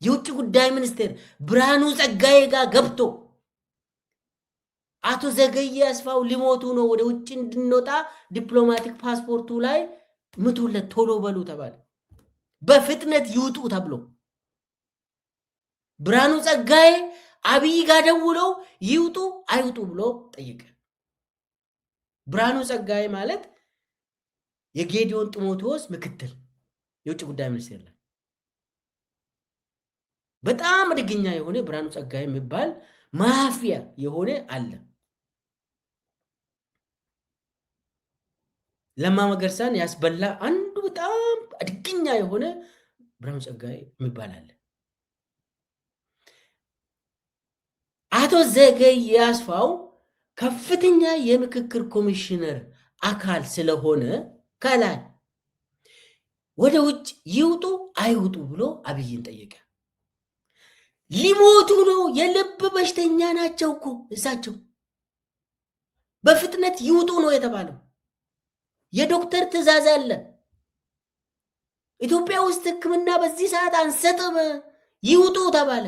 የውጭ ጉዳይ ሚኒስቴር ብርሃኑ ጸጋዬ ጋር ገብቶ አቶ ዘገየ አስፋው ሊሞቱ ነው፣ ወደ ውጭ እንድንወጣ ዲፕሎማቲክ ፓስፖርቱ ላይ ምቱለት፣ ቶሎ በሉ ተባለ። በፍጥነት ይውጡ ተብሎ ብርሃኑ ጸጋዬ አብይ ጋር ደውለው ይውጡ አይውጡ ብሎ ጠየቀ። ብርሃኑ ጸጋዬ ማለት የጌዲዮን ጢሞቴዎስ ምክትል የውጭ ጉዳይ ሚኒስቴር ላይ በጣም አደገኛ የሆነ ብርሃኑ ጸጋዬ የሚባል ማፊያ የሆነ አለ። ለማ መገርሳን ያስበላ አንዱ በጣም አድገኛ የሆነ ብርሃኑ ጸጋዬ የሚባል አለ። አቶ ዘገየ አስፋው ከፍተኛ የምክክር ኮሚሽነር አካል ስለሆነ ከላይ ወደ ውጭ ይውጡ አይውጡ ብሎ አብይን ጠየቀ። ሊሞቱ ነው፣ የልብ በሽተኛ ናቸው እኮ እሳቸው። በፍጥነት ይውጡ ነው የተባለው። የዶክተር ትዕዛዝ አለ። ኢትዮጵያ ውስጥ ሕክምና በዚህ ሰዓት አንሰጥም፣ ይውጡ ተባለ።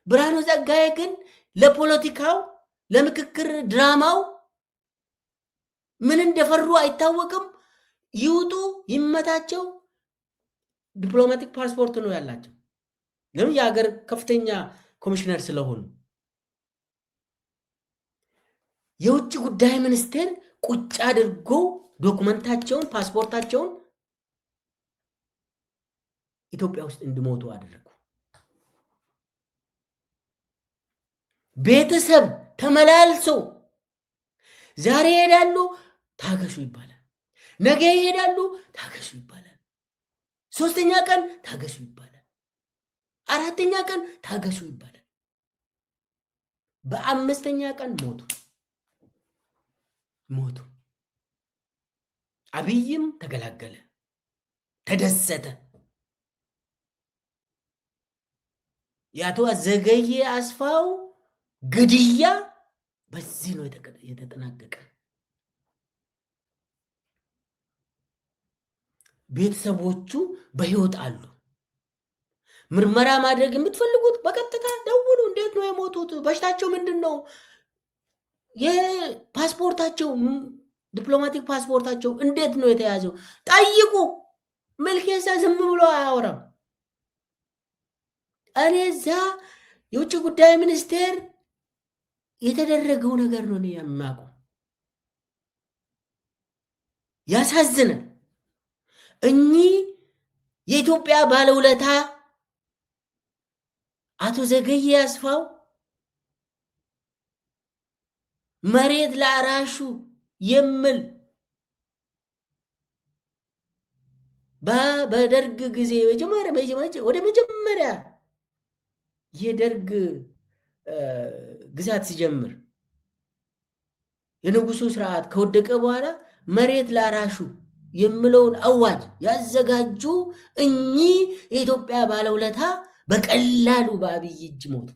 ብርሃኑ ጸጋዬ ግን ለፖለቲካው ለምክክር ድራማው ምን እንደፈሩ አይታወቅም። ይውጡ ይመታቸው፣ ዲፕሎማቲክ ፓስፖርት ነው ያላቸው። ለምን? የሀገር ከፍተኛ ኮሚሽነር ስለሆኑ። የውጭ ጉዳይ ሚኒስቴር ቁጭ አድርጎ ዶክመንታቸውን ፓስፖርታቸውን ኢትዮጵያ ውስጥ እንዲሞቱ አደረጉ። ቤተሰብ ተመላልሶ ዛሬ ይሄዳሉ፣ ታገሱ ይባላል። ነገ ይሄዳሉ፣ ታገሱ ይባላል። ሶስተኛ ቀን ታገሱ ይባላል። አራተኛ ቀን ታገሱ ይባላል። በአምስተኛ ቀን ሞቱ። አብይም ተገላገለ፣ ተደሰተ። የአቶ ዘገየ አስፋው ግድያ በዚህ ነው የተጠናቀቀ። ቤተሰቦቹ በህይወት አሉ። ምርመራ ማድረግ የምትፈልጉት በቀጥታ ደውሉ። እንዴት ነው የሞቱት? በሽታቸው ምንድን ነው? የፓስፖርታቸው ዲፕሎማቲክ ፓስፖርታቸው እንዴት ነው የተያዘው? ጠይቁ። መልኬሳ ዝም ብሎ አያወራም። እኔ እዛ የውጭ ጉዳይ ሚኒስቴር የተደረገው ነገር ነው የማውቀው። ያሳዝናል። እኚህ የኢትዮጵያ ባለውለታ አቶ ዘገየ አስፋው መሬት ለአራሹ የሚል በደርግ ጊዜ ወደ መጀመሪያ የደርግ ግዛት ሲጀምር የንጉሱ ስርዓት ከወደቀ በኋላ መሬት ለአራሹ የሚለውን አዋጅ ያዘጋጁ እኚህ የኢትዮጵያ ባለውለታ በቀላሉ በአብይ እጅ ሞቱ።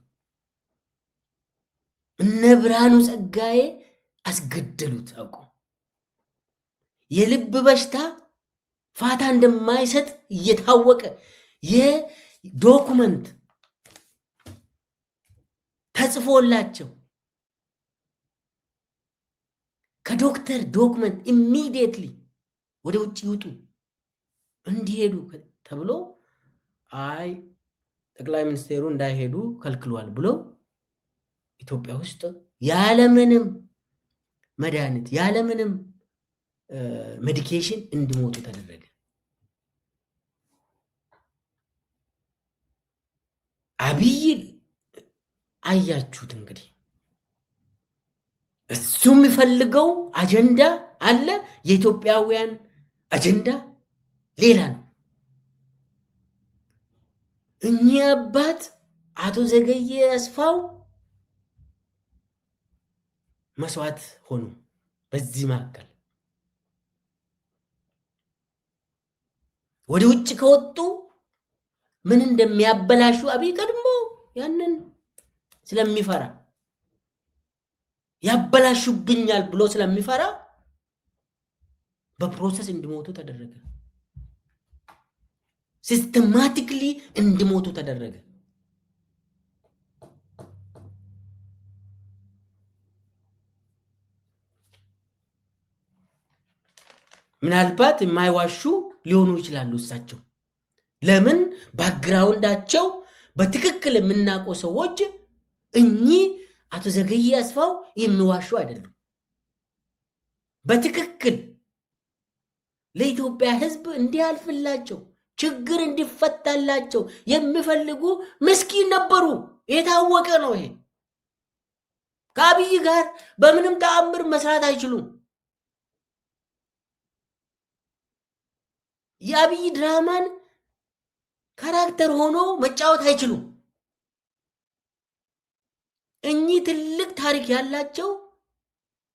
እነ ብርሃኑ ጸጋዬ አስገደሉት አውቆ። የልብ በሽታ ፋታ እንደማይሰጥ እየታወቀ የዶኩመንት ተጽፎላቸው ከዶክተር ዶክመንት ኢሚዲየትሊ ወደ ውጭ ይውጡ እንዲሄዱ ተብሎ አይ ጠቅላይ ሚኒስቴሩ እንዳይሄዱ ከልክሏል ብሎ ኢትዮጵያ ውስጥ ያለምንም መድኃኒት ያለምንም ሜዲኬሽን እንዲሞቱ ተደረገ። አብይ አያችሁት እንግዲህ እሱ የሚፈልገው አጀንዳ አለ። የኢትዮጵያውያን አጀንዳ ሌላ ነው። እኚህ አባት አቶ ዘገየ አስፋው መስዋዕት ሆኑ። በዚህ መካከል ወደ ውጭ ከወጡ ምን እንደሚያበላሹ አብይ ቀድሞ ያንን ስለሚፈራ ያበላሹብኛል ብሎ ስለሚፈራ በፕሮሰስ እንዲሞቱ ተደረገ። ሲስተማቲክሊ እንዲሞቱ ተደረገ። ምናልባት የማይዋሹ ሊሆኑ ይችላሉ እሳቸው። ለምን ባክግራውንዳቸው በትክክል የምናውቀው ሰዎች እኚህ አቶ ዘገየ አስፋው የሚዋሹ አይደሉም። በትክክል ለኢትዮጵያ ሕዝብ እንዲያልፍላቸው ችግር እንዲፈታላቸው የሚፈልጉ ምስኪን ነበሩ። የታወቀ ነው ይሄ። ከአብይ ጋር በምንም ተአምር መስራት አይችሉም። የአብይ ድራማን ካራክተር ሆኖ መጫወት አይችሉም። እኚህ ትልቅ ታሪክ ያላቸው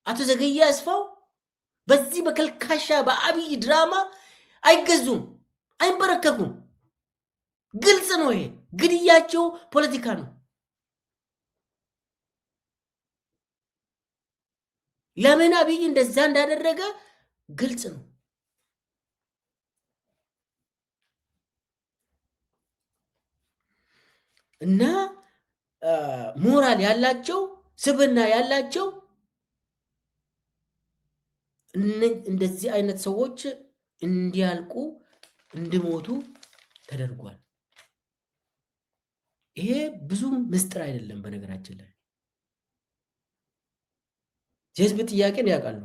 አቶ ዘገየ አስፋው በዚህ በከልካሻ በአብይ ድራማ አይገዙም፣ አይንበረከኩም። ግልጽ ነው። ይሄ ግድያቸው ፖለቲካ ነው። ለምን አብይ እንደዛ እንዳደረገ ግልጽ ነው። እና ሞራል ያላቸው ስብና ያላቸው እንደዚህ አይነት ሰዎች እንዲያልቁ እንዲሞቱ ተደርጓል። ይሄ ብዙ ምስጢር አይደለም። በነገራችን ላይ የህዝብ ጥያቄን ያውቃሉ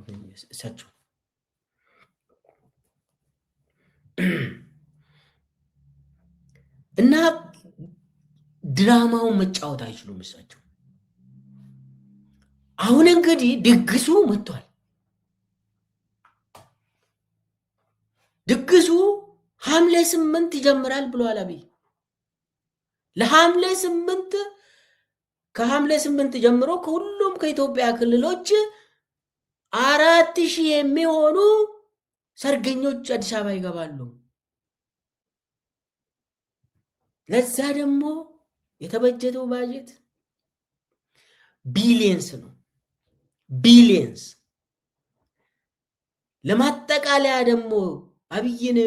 እሳቸው። እና ድራማውን መጫወት አይችሉም እሳቸው። አሁን እንግዲህ ድግሱ መጥቷል። ድግሱ ሐምሌ 8 ይጀምራል ብሏል አብይ። ለሐምሌ 8 ከሐምሌ 8 ጀምሮ ከሁሉም ከኢትዮጵያ ክልሎች 4000 የሚሆኑ ሰርገኞች አዲስ አበባ ይገባሉ። ለዛ ደግሞ የተበጀተው ባጀት ቢሊየንስ ነው። ቢሊየንስ። ለማጠቃለያ ደግሞ አብይን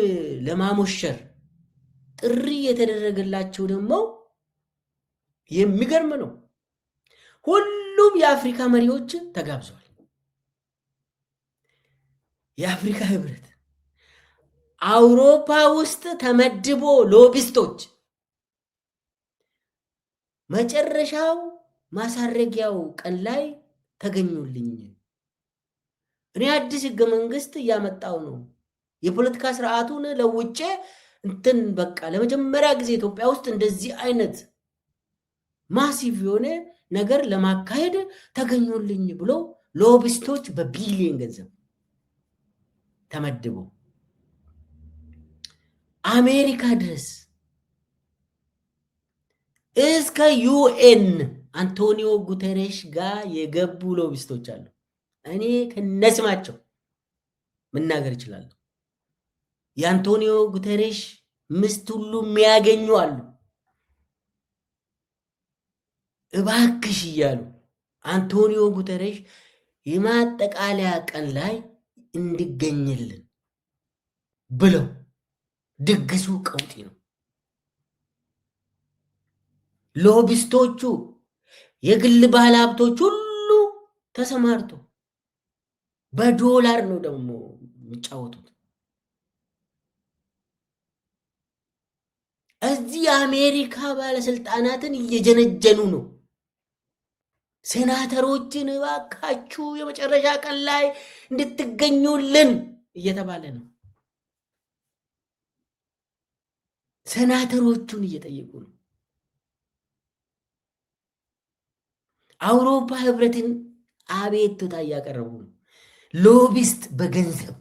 ለማሞሸር ጥሪ የተደረገላቸው ደግሞ የሚገርም ነው። ሁሉም የአፍሪካ መሪዎች ተጋብዘዋል። የአፍሪካ ህብረት፣ አውሮፓ ውስጥ ተመድቦ ሎቢስቶች መጨረሻው ማሳረጊያው ቀን ላይ ተገኙልኝ። እኔ አዲስ ህገ መንግስት እያመጣው ነው፣ የፖለቲካ ስርዓቱን ለውጬ እንትን በቃ ለመጀመሪያ ጊዜ ኢትዮጵያ ውስጥ እንደዚህ አይነት ማሲቭ የሆነ ነገር ለማካሄድ ተገኙልኝ ብሎ ሎቢስቶች በቢሊየን ገንዘብ ተመድበው አሜሪካ ድረስ እስከ ዩኤን አንቶኒዮ ጉተሬሽ ጋር የገቡ ሎቢስቶች አሉ። እኔ ከነስማቸው መናገር ይችላሉ። የአንቶኒዮ ጉተሬሽ ምስት ሁሉ የሚያገኙ አሉ። እባክሽ እያሉ አንቶኒዮ ጉተሬሽ የማጠቃለያ ቀን ላይ እንዲገኝልን ብለው ድግሱ ቀውጢ ነው። ሎቢስቶቹ የግል ባለ ሀብቶች ሁሉ ተሰማርቶ በዶላር ነው ደግሞ የሚጫወቱት። እዚህ የአሜሪካ ባለስልጣናትን እየጀነጀኑ ነው። ሴናተሮችን እባካችሁ የመጨረሻ ቀን ላይ እንድትገኙልን እየተባለ ነው። ሴናተሮቹን እየጠየቁ ነው። አውሮፓ ህብረትን አቤቱታ እያቀረቡ ነው። ሎቢስት በገንዘብ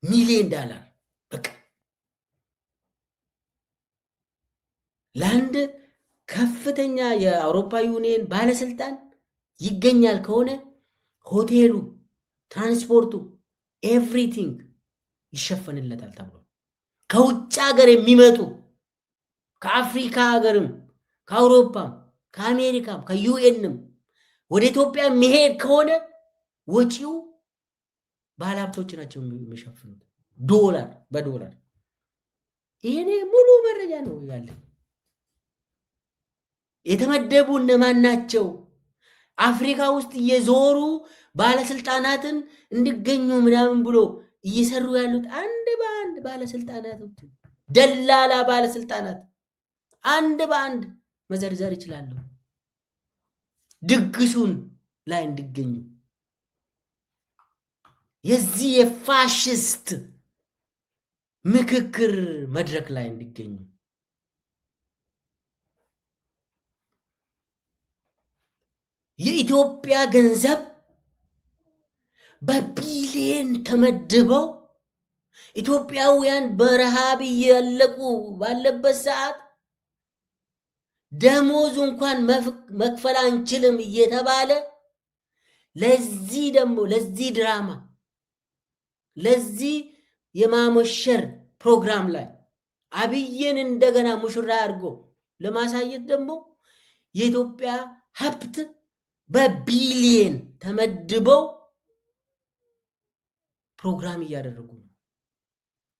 $1,000,000 በቃ ለአንድ ከፍተኛ የአውሮፓ ዩኒየን ባለስልጣን ይገኛል ከሆነ ሆቴሉ፣ ትራንስፖርቱ፣ ኤቭሪቲንግ ይሸፈንለታል ተብሎ ከውጭ ሀገር የሚመጡ ከአፍሪካ ሀገርም ከአውሮፓም ከአሜሪካም ከዩኤንም ወደ ኢትዮጵያ የሚሄድ ከሆነ ወጪው ባለሀብቶች ናቸው የሚሸፍኑት፣ ዶላር በዶላር። ይሄኔ ሙሉ መረጃ ነው ያለ። የተመደቡ እነማን ናቸው? አፍሪካ ውስጥ እየዞሩ ባለስልጣናትን እንዲገኙ ምናምን ብሎ እየሰሩ ያሉት አንድ በአንድ ባለስልጣናቶች፣ ደላላ ባለስልጣናት አንድ በአንድ መዘርዘር ይችላሉ። ድግሱን ላይ እንዲገኙ የዚህ የፋሽስት ምክክር መድረክ ላይ እንዲገኙ የኢትዮጵያ ገንዘብ በቢሊየን ተመድበው ኢትዮጵያውያን በረሃብ እያለቁ ባለበት ሰዓት ደሞዝ እንኳን መክፈል አንችልም እየተባለ ለዚህ ደግሞ ለዚህ ድራማ ለዚህ የማሞሸር ፕሮግራም ላይ አብይን እንደገና ሙሽራ አድርጎ ለማሳየት ደግሞ የኢትዮጵያ ሀብት በቢሊየን ተመድበው ፕሮግራም እያደረጉ ነው።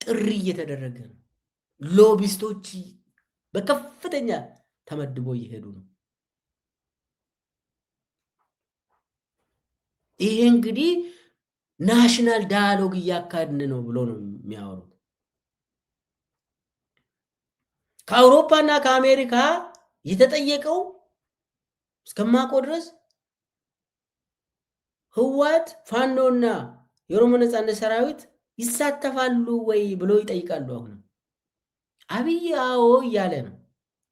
ጥሪ እየተደረገ ነው። ሎቢስቶች በከፍተኛ ተመድበው እየሄዱ ነው። ይሄ እንግዲህ ናሽናል ዳያሎግ እያካሄድን ነው ብሎ ነው የሚያወሩት። ከአውሮፓና ከአሜሪካ የተጠየቀው እስከማውቀው ድረስ ህወሓት ፋኖና የኦሮሞ ነጻነት ሰራዊት ይሳተፋሉ ወይ ብሎ ይጠይቃሉ። አሁን አብይ አዎ እያለ ነው።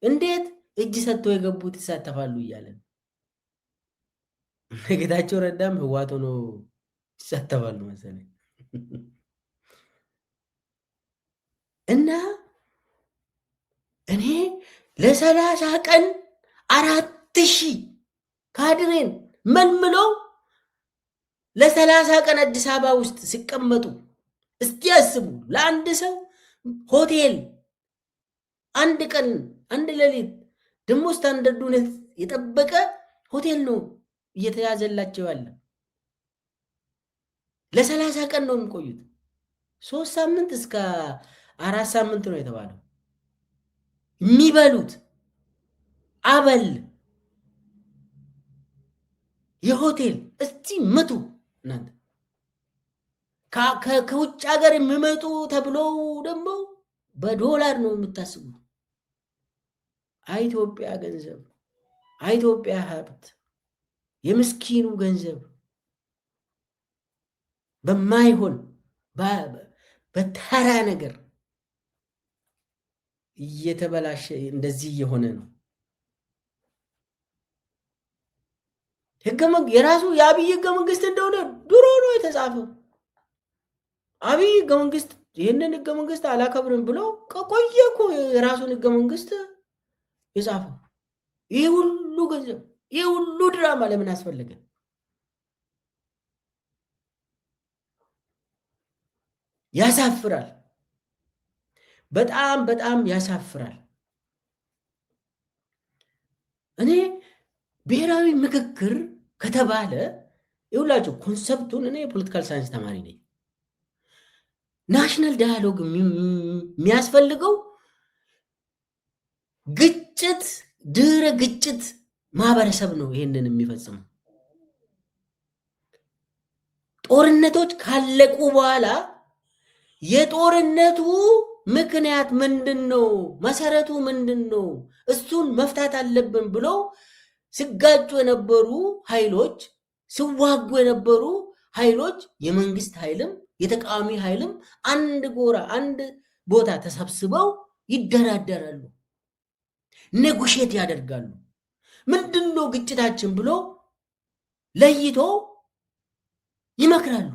እንዴት እጅ ሰጥቶ የገቡት ይሳተፋሉ እያለ ነው። ጌታቸው ረዳም ህወሓት ሆኖ ይሳተፋሉ መሰለኝ። እና እኔ ለ30 ቀን 4000 ካድሬን መልምለው ለ30 ቀን አዲስ አበባ ውስጥ ሲቀመጡ እስቲ ያስቡ። ለአንድ ሰው ሆቴል አንድ ቀን አንድ ሌሊት ደግሞ ስታንዳርዱን የጠበቀ ሆቴል ነው እየተያዘላቸው ያለ። ለ30 ቀን ነው የሚቆዩት። 3 ሳምንት እስከ 4 ሳምንት ነው የተባለው። የሚበሉት አበል የሆቴል እስቲ ምቱ እናንተ። ከውጭ ሀገር የሚመጡ ተብለው ደግሞ በዶላር ነው የምታስቡት። ኢትዮጵያ ገንዘብ፣ ኢትዮጵያ ሀብት፣ የምስኪኑ ገንዘብ በማይሆን በተራ ነገር እየተበላሸ እንደዚህ እየሆነ ነው። የራሱ የአብይ ህገ መንግስት እንደሆነ ድሮ ነው የተጻፈው። አብይ ህገ መንግስት ይህንን ህገ መንግስት አላከብርም ብሎ ቆየ እኮ የራሱን ህገ መንግስት የጻፈው። ይህ ሁሉ ገንዘብ፣ ይህ ሁሉ ድራማ ለምን አስፈለገ? ያሳፍራል። በጣም በጣም ያሳፍራል። እኔ ብሔራዊ ምክክር ከተባለ ይውላችሁ ኮንሰፕቱን፣ እኔ የፖለቲካል ሳይንስ ተማሪ ነኝ። ናሽናል ዳያሎግ የሚያስፈልገው ግጭት ድህረ ግጭት ማህበረሰብ ነው ይሄንን የሚፈጽመው። ጦርነቶች ካለቁ በኋላ የጦርነቱ ምክንያት ምንድን ነው? መሰረቱ ምንድን ነው? እሱን መፍታት አለብን ብሎ ሲጋጩ የነበሩ ኃይሎች፣ ሲዋጉ የነበሩ ኃይሎች፣ የመንግስት ኃይልም የተቃዋሚ ኃይልም አንድ ጎራ አንድ ቦታ ተሰብስበው ይደራደራሉ፣ ኔጎሼት ያደርጋሉ። ምንድን ነው ግጭታችን ብሎ ለይቶ ይመክራሉ።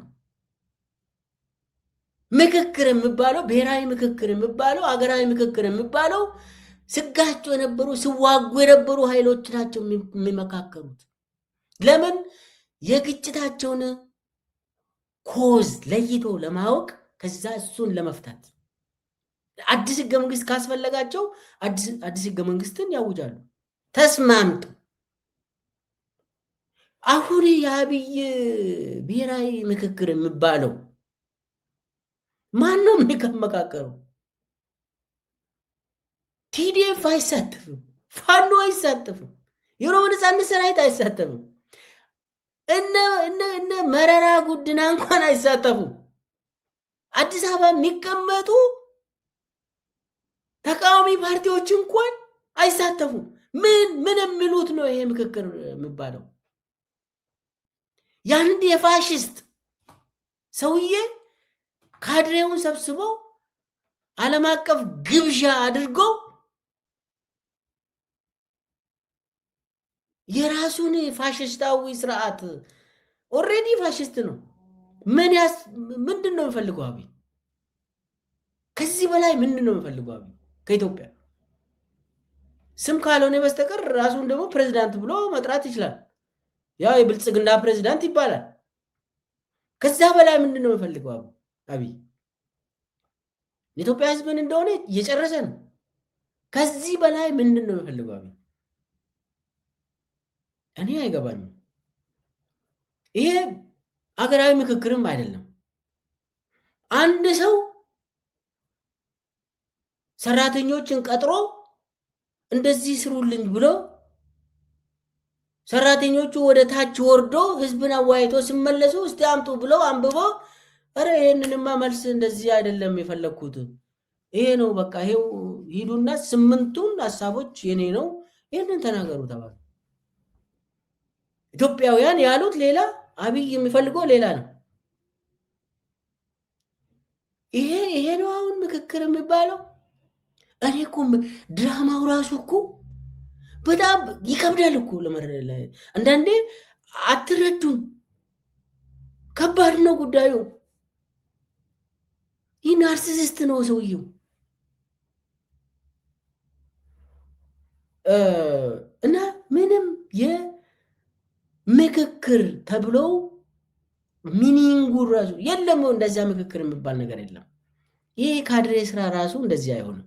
ምክክር የሚባለው ብሔራዊ ምክክር የሚባለው አገራዊ ምክክር የሚባለው ሲጋጩ የነበሩ ሲዋጉ የነበሩ ኃይሎች ናቸው የሚመካከሩት። ለምን? የግጭታቸውን ኮዝ ለይቶ ለማወቅ ከዛ እሱን ለመፍታት አዲስ ህገ መንግስት ካስፈለጋቸው አዲስ ህገ መንግስትን ያውጃሉ ተስማምጡ። አሁን የአብይ ብሔራዊ ምክክር የሚባለው ማን ነው የሚመካከረው? ቲዲኤፍ አይሳተፍም፣ ፋኖ አይሳተፍም፣ የኦሮሞ ነጻነት ሰራዊት አይሳተፍም፣ እነ መረራ ጉዲና እንኳን አይሳተፉም። አዲስ አበባ የሚቀመጡ ተቃዋሚ ፓርቲዎች እንኳን አይሳተፉም። ምን የሚሉት ነው ይሄ ምክክር የሚባለው? የአንድ የፋሽስት ሰውዬ ካድሬውን ሰብስበው ዓለም አቀፍ ግብዣ አድርገው የራሱን ፋሽስታዊ ስርዓት ኦልሬዲ ፋሽስት ነው። ምንድን ነው የሚፈልገው? አብይ ከዚህ በላይ ምንድን ነው የሚፈልገው ከኢትዮጵያ? ስም ካልሆነ በስተቀር ራሱን ደግሞ ፕሬዝዳንት ብሎ መጥራት ይችላል። ያው የብልጽግና ፕሬዝዳንት ይባላል። ከዛ በላይ ምንድን ነው የሚፈልገው አብይ? የኢትዮጵያ ህዝብን እንደሆነ እየጨረሰ ነው። ከዚህ በላይ ምንድን ነው የሚፈልገው አብይ? እኔ አይገባኝም። ይሄ አገራዊ ምክክርም አይደለም። አንድ ሰው ሰራተኞችን ቀጥሮ እንደዚህ ስሩልኝ ብሎ ሰራተኞቹ ወደ ታች ወርዶ ህዝብን አዋይቶ ሲመለሱ እስቲ አምጡ ብሎ አንብቦ አረ ይሄንንማ መልስ እንደዚህ አይደለም የፈለኩት ይሄ ነው በቃ ይሄው ሂዱና 8ቱን ሐሳቦች የኔ ነው ይሄንን ተናገሩ ተባለ። ኢትዮጵያውያን ያሉት ሌላ፣ አብይ የሚፈልገው ሌላ ነው። ይሄ ነው አሁን ምክክር የሚባለው። እኔ እኮ ድራማው ራሱ እኮ በጣም ይከብዳል እኮ አንዳንዴ አትረዱም። ከባድ ነው ጉዳዩ። ይህ ናርሲሲስት ነው ሰውየው። እና ምንም የምክክር ተብሎ ሚኒንጉ ራሱ የለም። እንደዚያ ምክክር የሚባል ነገር የለም። ይህ ካድሬ ስራ ራሱ እንደዚህ አይሆንም።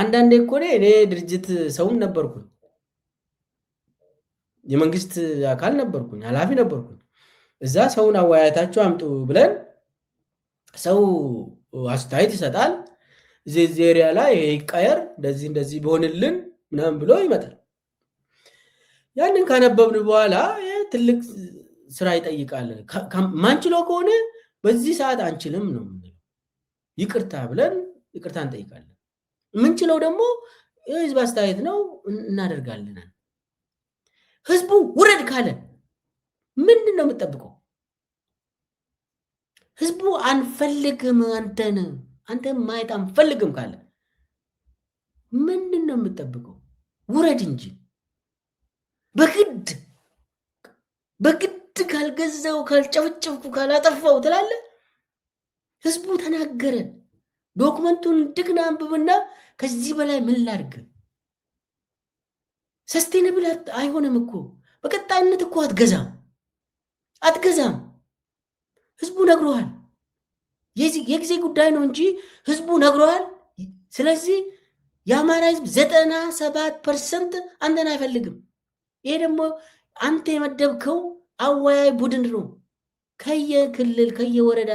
አንዳንዴ እኮ እኔ ድርጅት ሰውም ነበርኩኝ፣ የመንግስት አካል ነበርኩኝ፣ ኃላፊ ነበርኩኝ። እዛ ሰውን አወያየታችሁ አምጡ ብለን ሰው አስተያየት ይሰጣል። እዚህ ኤሪያ ላይ ይሄ ይቀየር እንደዚህ ቢሆንልን ምናምን ብሎ ይመጣል። ያንን ካነበብን በኋላ ትልቅ ስራ ይጠይቃል። ማንችለው ከሆነ በዚህ ሰዓት አንችልም ነው የምንለው። ይቅርታ ብለን ይቅርታ እንጠይቃለን። ምንችለው ደግሞ የህዝብ አስተያየት ነው እናደርጋለን። ህዝቡ ውረድ ካለ ምንድን ነው የምጠብቀው? ህዝቡ አንፈልግም አንተ ማየት አንፈልግም ካለ ምንድን ነው የምጠብቀው? ውረድ እንጂ በግድ ካልገዛው ካልጨፍጨፍኩ ካላጠፋው ትላለ። ህዝቡ ተናገረ። ዶክመንቱን እንደገና አንብብና ከዚህ በላይ ምን ላድርግ? ሰስቴነብል አይሆንም እኮ በቀጣይነት እኮ አትገዛም። ህዝቡ ነግሮሃል። የጊዜ ጉዳይ ነው እንጂ ህዝቡ ነግሮሃል። ስለዚህ የአማራ ህዝብ 97% አንተን አይፈልግም። ይሄ ደግሞ አንተ የመደብከው አወያይ ቡድን ነው። ከየክልል ከየወረዳ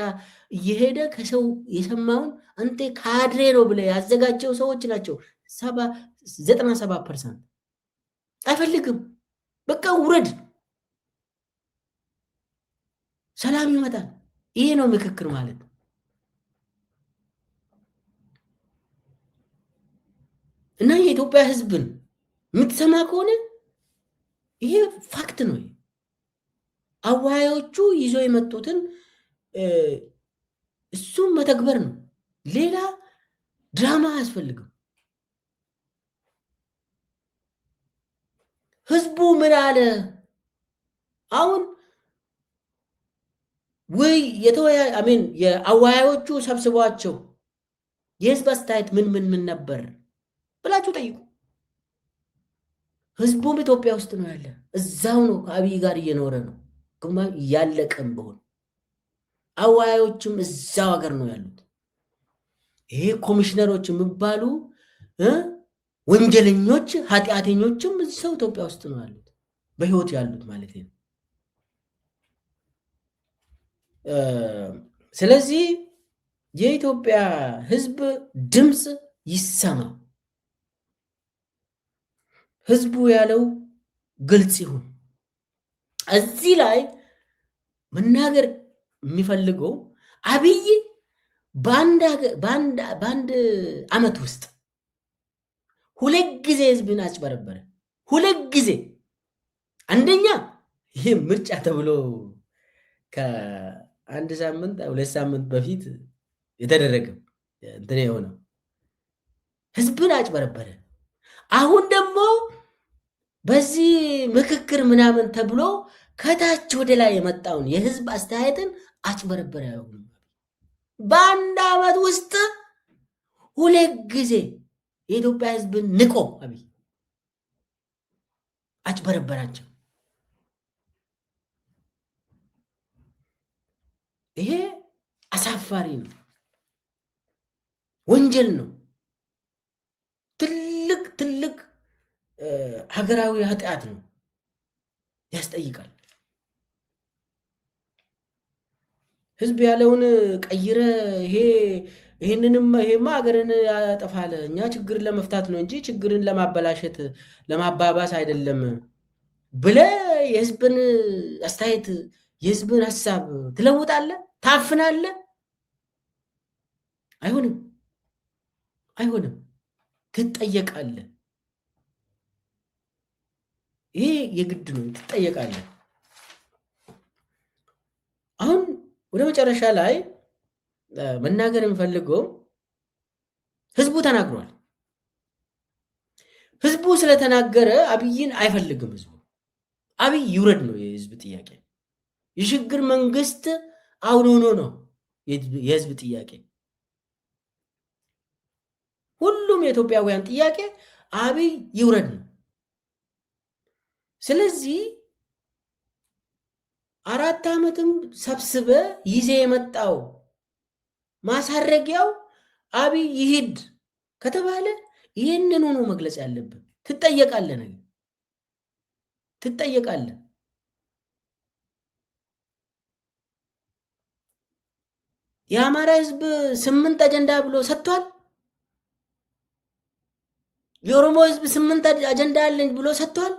እየሄደ ከሰው የሰማውን አንተ ካድሬ ነው ብለ ያዘጋጀው ሰዎች ናቸው። 97% አይፈልግም። በቃ ውረድ፣ ሰላም ይመጣል። ይሄ ነው ምክክር ማለት። እና የኢትዮጵያ ህዝብን የምትሰማ ከሆነ ይሄ ፋክት ነው። አወያዮቹ ይዞ የመጡትን እሱም መተግበር ነው። ሌላ ድራማ አያስፈልግም። ህዝቡ ምን አለ? አሁን ወይ የአወያዮቹ ሰብስቧቸው የህዝብ አስተያየት ምን ነበር ብላችሁ ጠይቁ። ህዝቡም ኢትዮጵያ ውስጥ ነው ያለ፣ እዛው ነው ከአብይ ጋር እየኖረ ነው። ያለቀም በሆን አወያዮችም እዛው ሀገር ነው ያሉት። ይሄ ኮሚሽነሮች የሚባሉ ወንጀለኞች ኃጢአተኞችም እዛው ኢትዮጵያ ውስጥ ነው ያሉት፣ በህይወት ያሉት ማለት ነው። ስለዚህ የኢትዮጵያ ህዝብ ድምፅ ይሰማ። ህዝቡ ያለው ግልጽ ይሁን። እዚህ ላይ መናገር የሚፈልገው አብይ በአንድ ዓመት ውስጥ 2 ጊዜ ህዝብን አጭበረበረ። 2 ጊዜ። አንደኛ ይህ ምርጫ ተብሎ ከ1 ሳምንት 2 ሳምንት በፊት የተደረገ እንትን የሆነው ህዝብን አጭበረበረ። አሁን ደግሞ በዚህ ምክክር ምናምን ተብሎ ከታች ወደ ላይ የመጣውን የህዝብ አስተያየትን አጭበረበረ። በአንድ ዓመት ውስጥ ሁለት ጊዜ የኢትዮጵያ ህዝብን ንቆ አብይ አጭበረበራቸው። ይሄ አሳፋሪ ነው፣ ወንጀል ነው፣ ትልቅ ትልቅ ሀገራዊ ኃጢአት ነው፣ ያስጠይቃል። ህዝብ ያለውን ቀይረ ይሄማ ሀገርን ያጠፋል፣ እኛ ችግርን ለመፍታት ነው እንጂ ችግርን ለማበላሸት ለማባባስ አይደለም ብለ የህዝብን አስተያየት የህዝብን ሀሳብ ትለውጣለ፣ ታፍናለ። አይሆንም፣ አይሆንም፣ ትጠየቃለ። ይሄ የግድ ነው፣ ትጠየቃለ። አሁን ወደ መጨረሻ ላይ መናገር የምፈልገው ህዝቡ ተናግሯል። ህዝቡ ስለተናገረ አብይን አይፈልግም። ህዝቡ አብይ ይውረድ ነው የህዝብ ጥያቄ። የሽግግር መንግስት አሁን ነው የህዝብ ጥያቄ። ሁሉም የኢትዮጵያውያን ጥያቄ አብይ ይውረድ ነው። ስለዚህ 4 ዓመትም ሰብስበ ይዜ የመጣው ማሳረጊያው አብይ ይሂድ ከተባለ ይህንን ሆኖ መግለጽ ያለብን። ትጠየቃለህ፣ ነገር ትጠየቃለህ። የአማራ ህዝብ 8 አጀንዳ ብሎ ሰጥቷል። የኦሮሞ ህዝብ 8 አጀንዳ አለኝ ብሎ ሰጥቷል።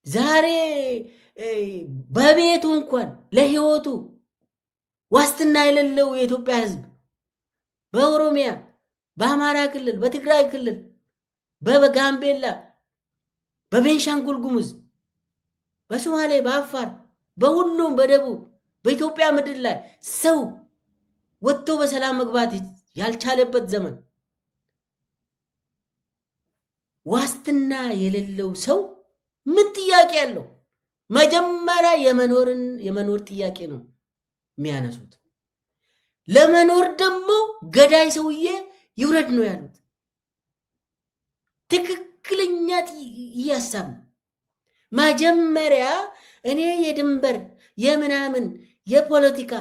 ዛሬ በቤቱ እንኳን ለህይወቱ ዋስትና የሌለው የኢትዮጵያ ህዝብ በኦሮሚያ፣ በአማራ ክልል፣ በትግራይ ክልል፣ በጋምቤላ፣ በቤንሻንጉል ጉሙዝ፣ በሶማሌ፣ በአፋር፣ በሁሉም በደቡብ በኢትዮጵያ ምድር ላይ ሰው ወጥቶ በሰላም መግባት ያልቻለበት ዘመን ዋስትና የሌለው ሰው ምን ጥያቄ ያለው? መጀመሪያ የመኖር ጥያቄ ነው የሚያነሱት። ለመኖር ደግሞ ገዳይ ሰውዬ ይውረድ ነው ያሉት። ትክክለኛ ሀሳብ ነው። መጀመሪያ እኔ የድንበር የምናምን የፖለቲካ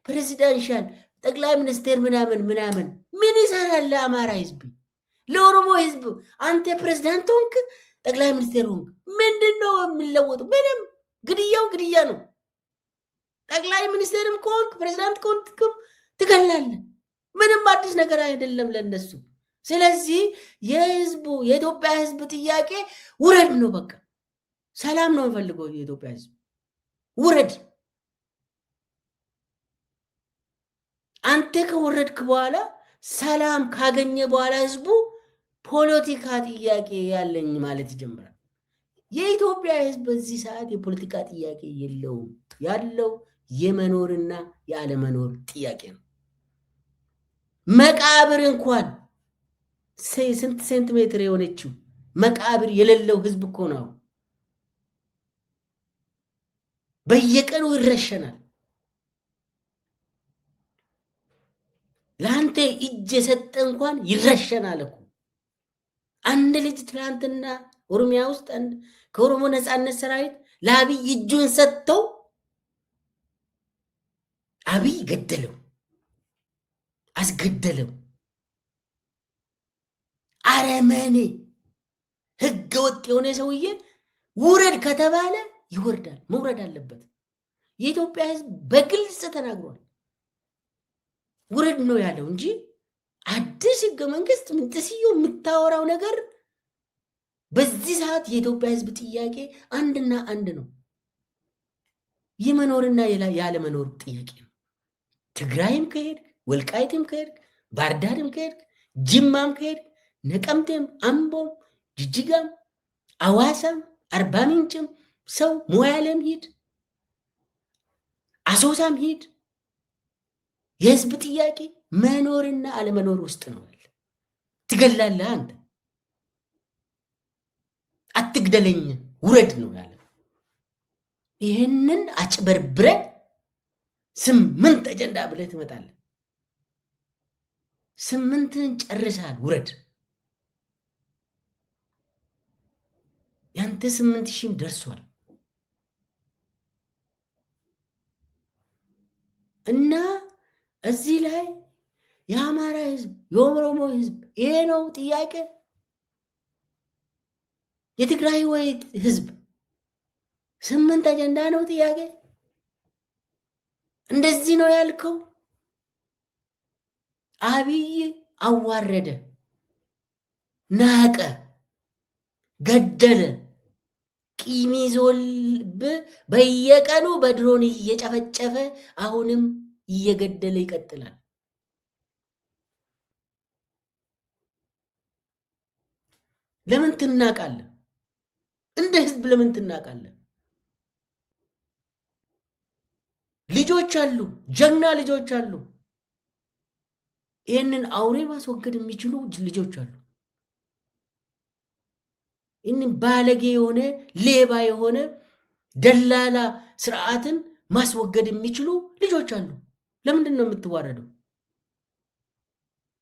ፕሬዚዳንሻል ጠቅላይ ሚኒስቴር ምናምን ምን ይሰራል ለአማራ ህዝብ? ለኦሮሞ ህዝብ አንተ ፕሬዚዳንት ሆንክ ጠቅላይ ሚኒስቴር ሆንክ ምንድን ነው የሚለወጡ? ምንም። ግድያው ግድያ ነው። ጠቅላይ ሚኒስቴርም ከሆንክ ፕሬዚዳንት ከሆንክም ትገላለህ። ምንም አዲስ ነገር አይደለም ለነሱ። ስለዚህ የኢትዮጵያ ህዝብ ጥያቄ ውረድ ነው። በቃ ሰላም ነው የሚፈልገው የኢትዮጵያ ህዝብ። ውረድ። አንተ ከወረድክ በኋላ ሰላም ካገኘ በኋላ ህዝቡ ፖለቲካ ጥያቄ ያለኝ ማለት ይጀምራል። የኢትዮጵያ ህዝብ በዚህ ሰዓት የፖለቲካ ጥያቄ የለውም። ያለው የመኖርና ያለመኖር ጥያቄ ነው። መቃብር እንኳን ስንት ሴንቲሜትር የሆነችው መቃብር የሌለው ህዝብ እኮ ነው። በየቀኑ ይረሸናል። ለአንተ እጅ የሰጠ እንኳን ይረሸናል እኮ። አንድ ልጅ ትናንትና ኦሮሚያ ውስጥ ከኦሮሞ ነፃነት ሰራዊት ለአብይ እጁን ሰጥተው አብይ ገደለው፣ አስገደለው። አረመኔ ህገ ወጥ የሆነ ሰውዬ ውረድ ከተባለ ይወርዳል፣ መውረድ አለበት። የኢትዮጵያ ህዝብ በግልጽ ተናግሯል። ውረድ ነው ያለው እንጂ አዲስ ህገ መንግስት ምንጥስዮ የምታወራው ነገር በዚህ ሰዓት የኢትዮጵያ ህዝብ ጥያቄ አንድና አንድ ነው። የመኖርና ያለመኖር ጥያቄ ነው። ትግራይም ከሄድክ፣ ወልቃይትም ከሄድክ፣ ባህርዳርም ከሄድክ፣ ጅማም ከሄድክ፣ ነቀምቴም፣ አምቦም፣ ጅጅጋም፣ አዋሳም፣ አርባ ምንጭም ሰው ሞያሌም ሂድ፣ አሶሳም ሂድ። የህዝብ ጥያቄ መኖርና አለመኖር ውስጥ ነው። ትገላለህ አንተ። አትግደለኝ ውረድ ነው ያለ። ይህንን አጭበርብረ 8 አጀንዳ ብለህ ትመጣለህ። 8ን ጨርሳል፣ ውረድ። ያንተ 8,000 ደርሷል። እና እዚህ ላይ የአማራ ህዝብ የኦሮሞ ህዝብ ይሄ ነው ጥያቄ። የትግራይ ወይ ህዝብ 8 አጀንዳ ነው ጥያቄ። እንደዚህ ነው ያልከው። አብይ አዋረደ፣ ናቀ፣ ገደለ። ቂም ይዞልብ በየቀኑ በድሮን እየጨፈጨፈ አሁንም እየገደለ ይቀጥላል። ለምን ትናቃለህ? እንደ ህዝብ ለምን ትናቃለህ? ልጆች አሉ፣ ጀግና ልጆች አሉ። ይህንን አውሬ ማስወገድ የሚችሉ ልጆች አሉ። ይህንን ባለጌ የሆነ ሌባ የሆነ ደላላ ስርዓትን ማስወገድ የሚችሉ ልጆች አሉ። ለምንድን ነው የምትዋረደው?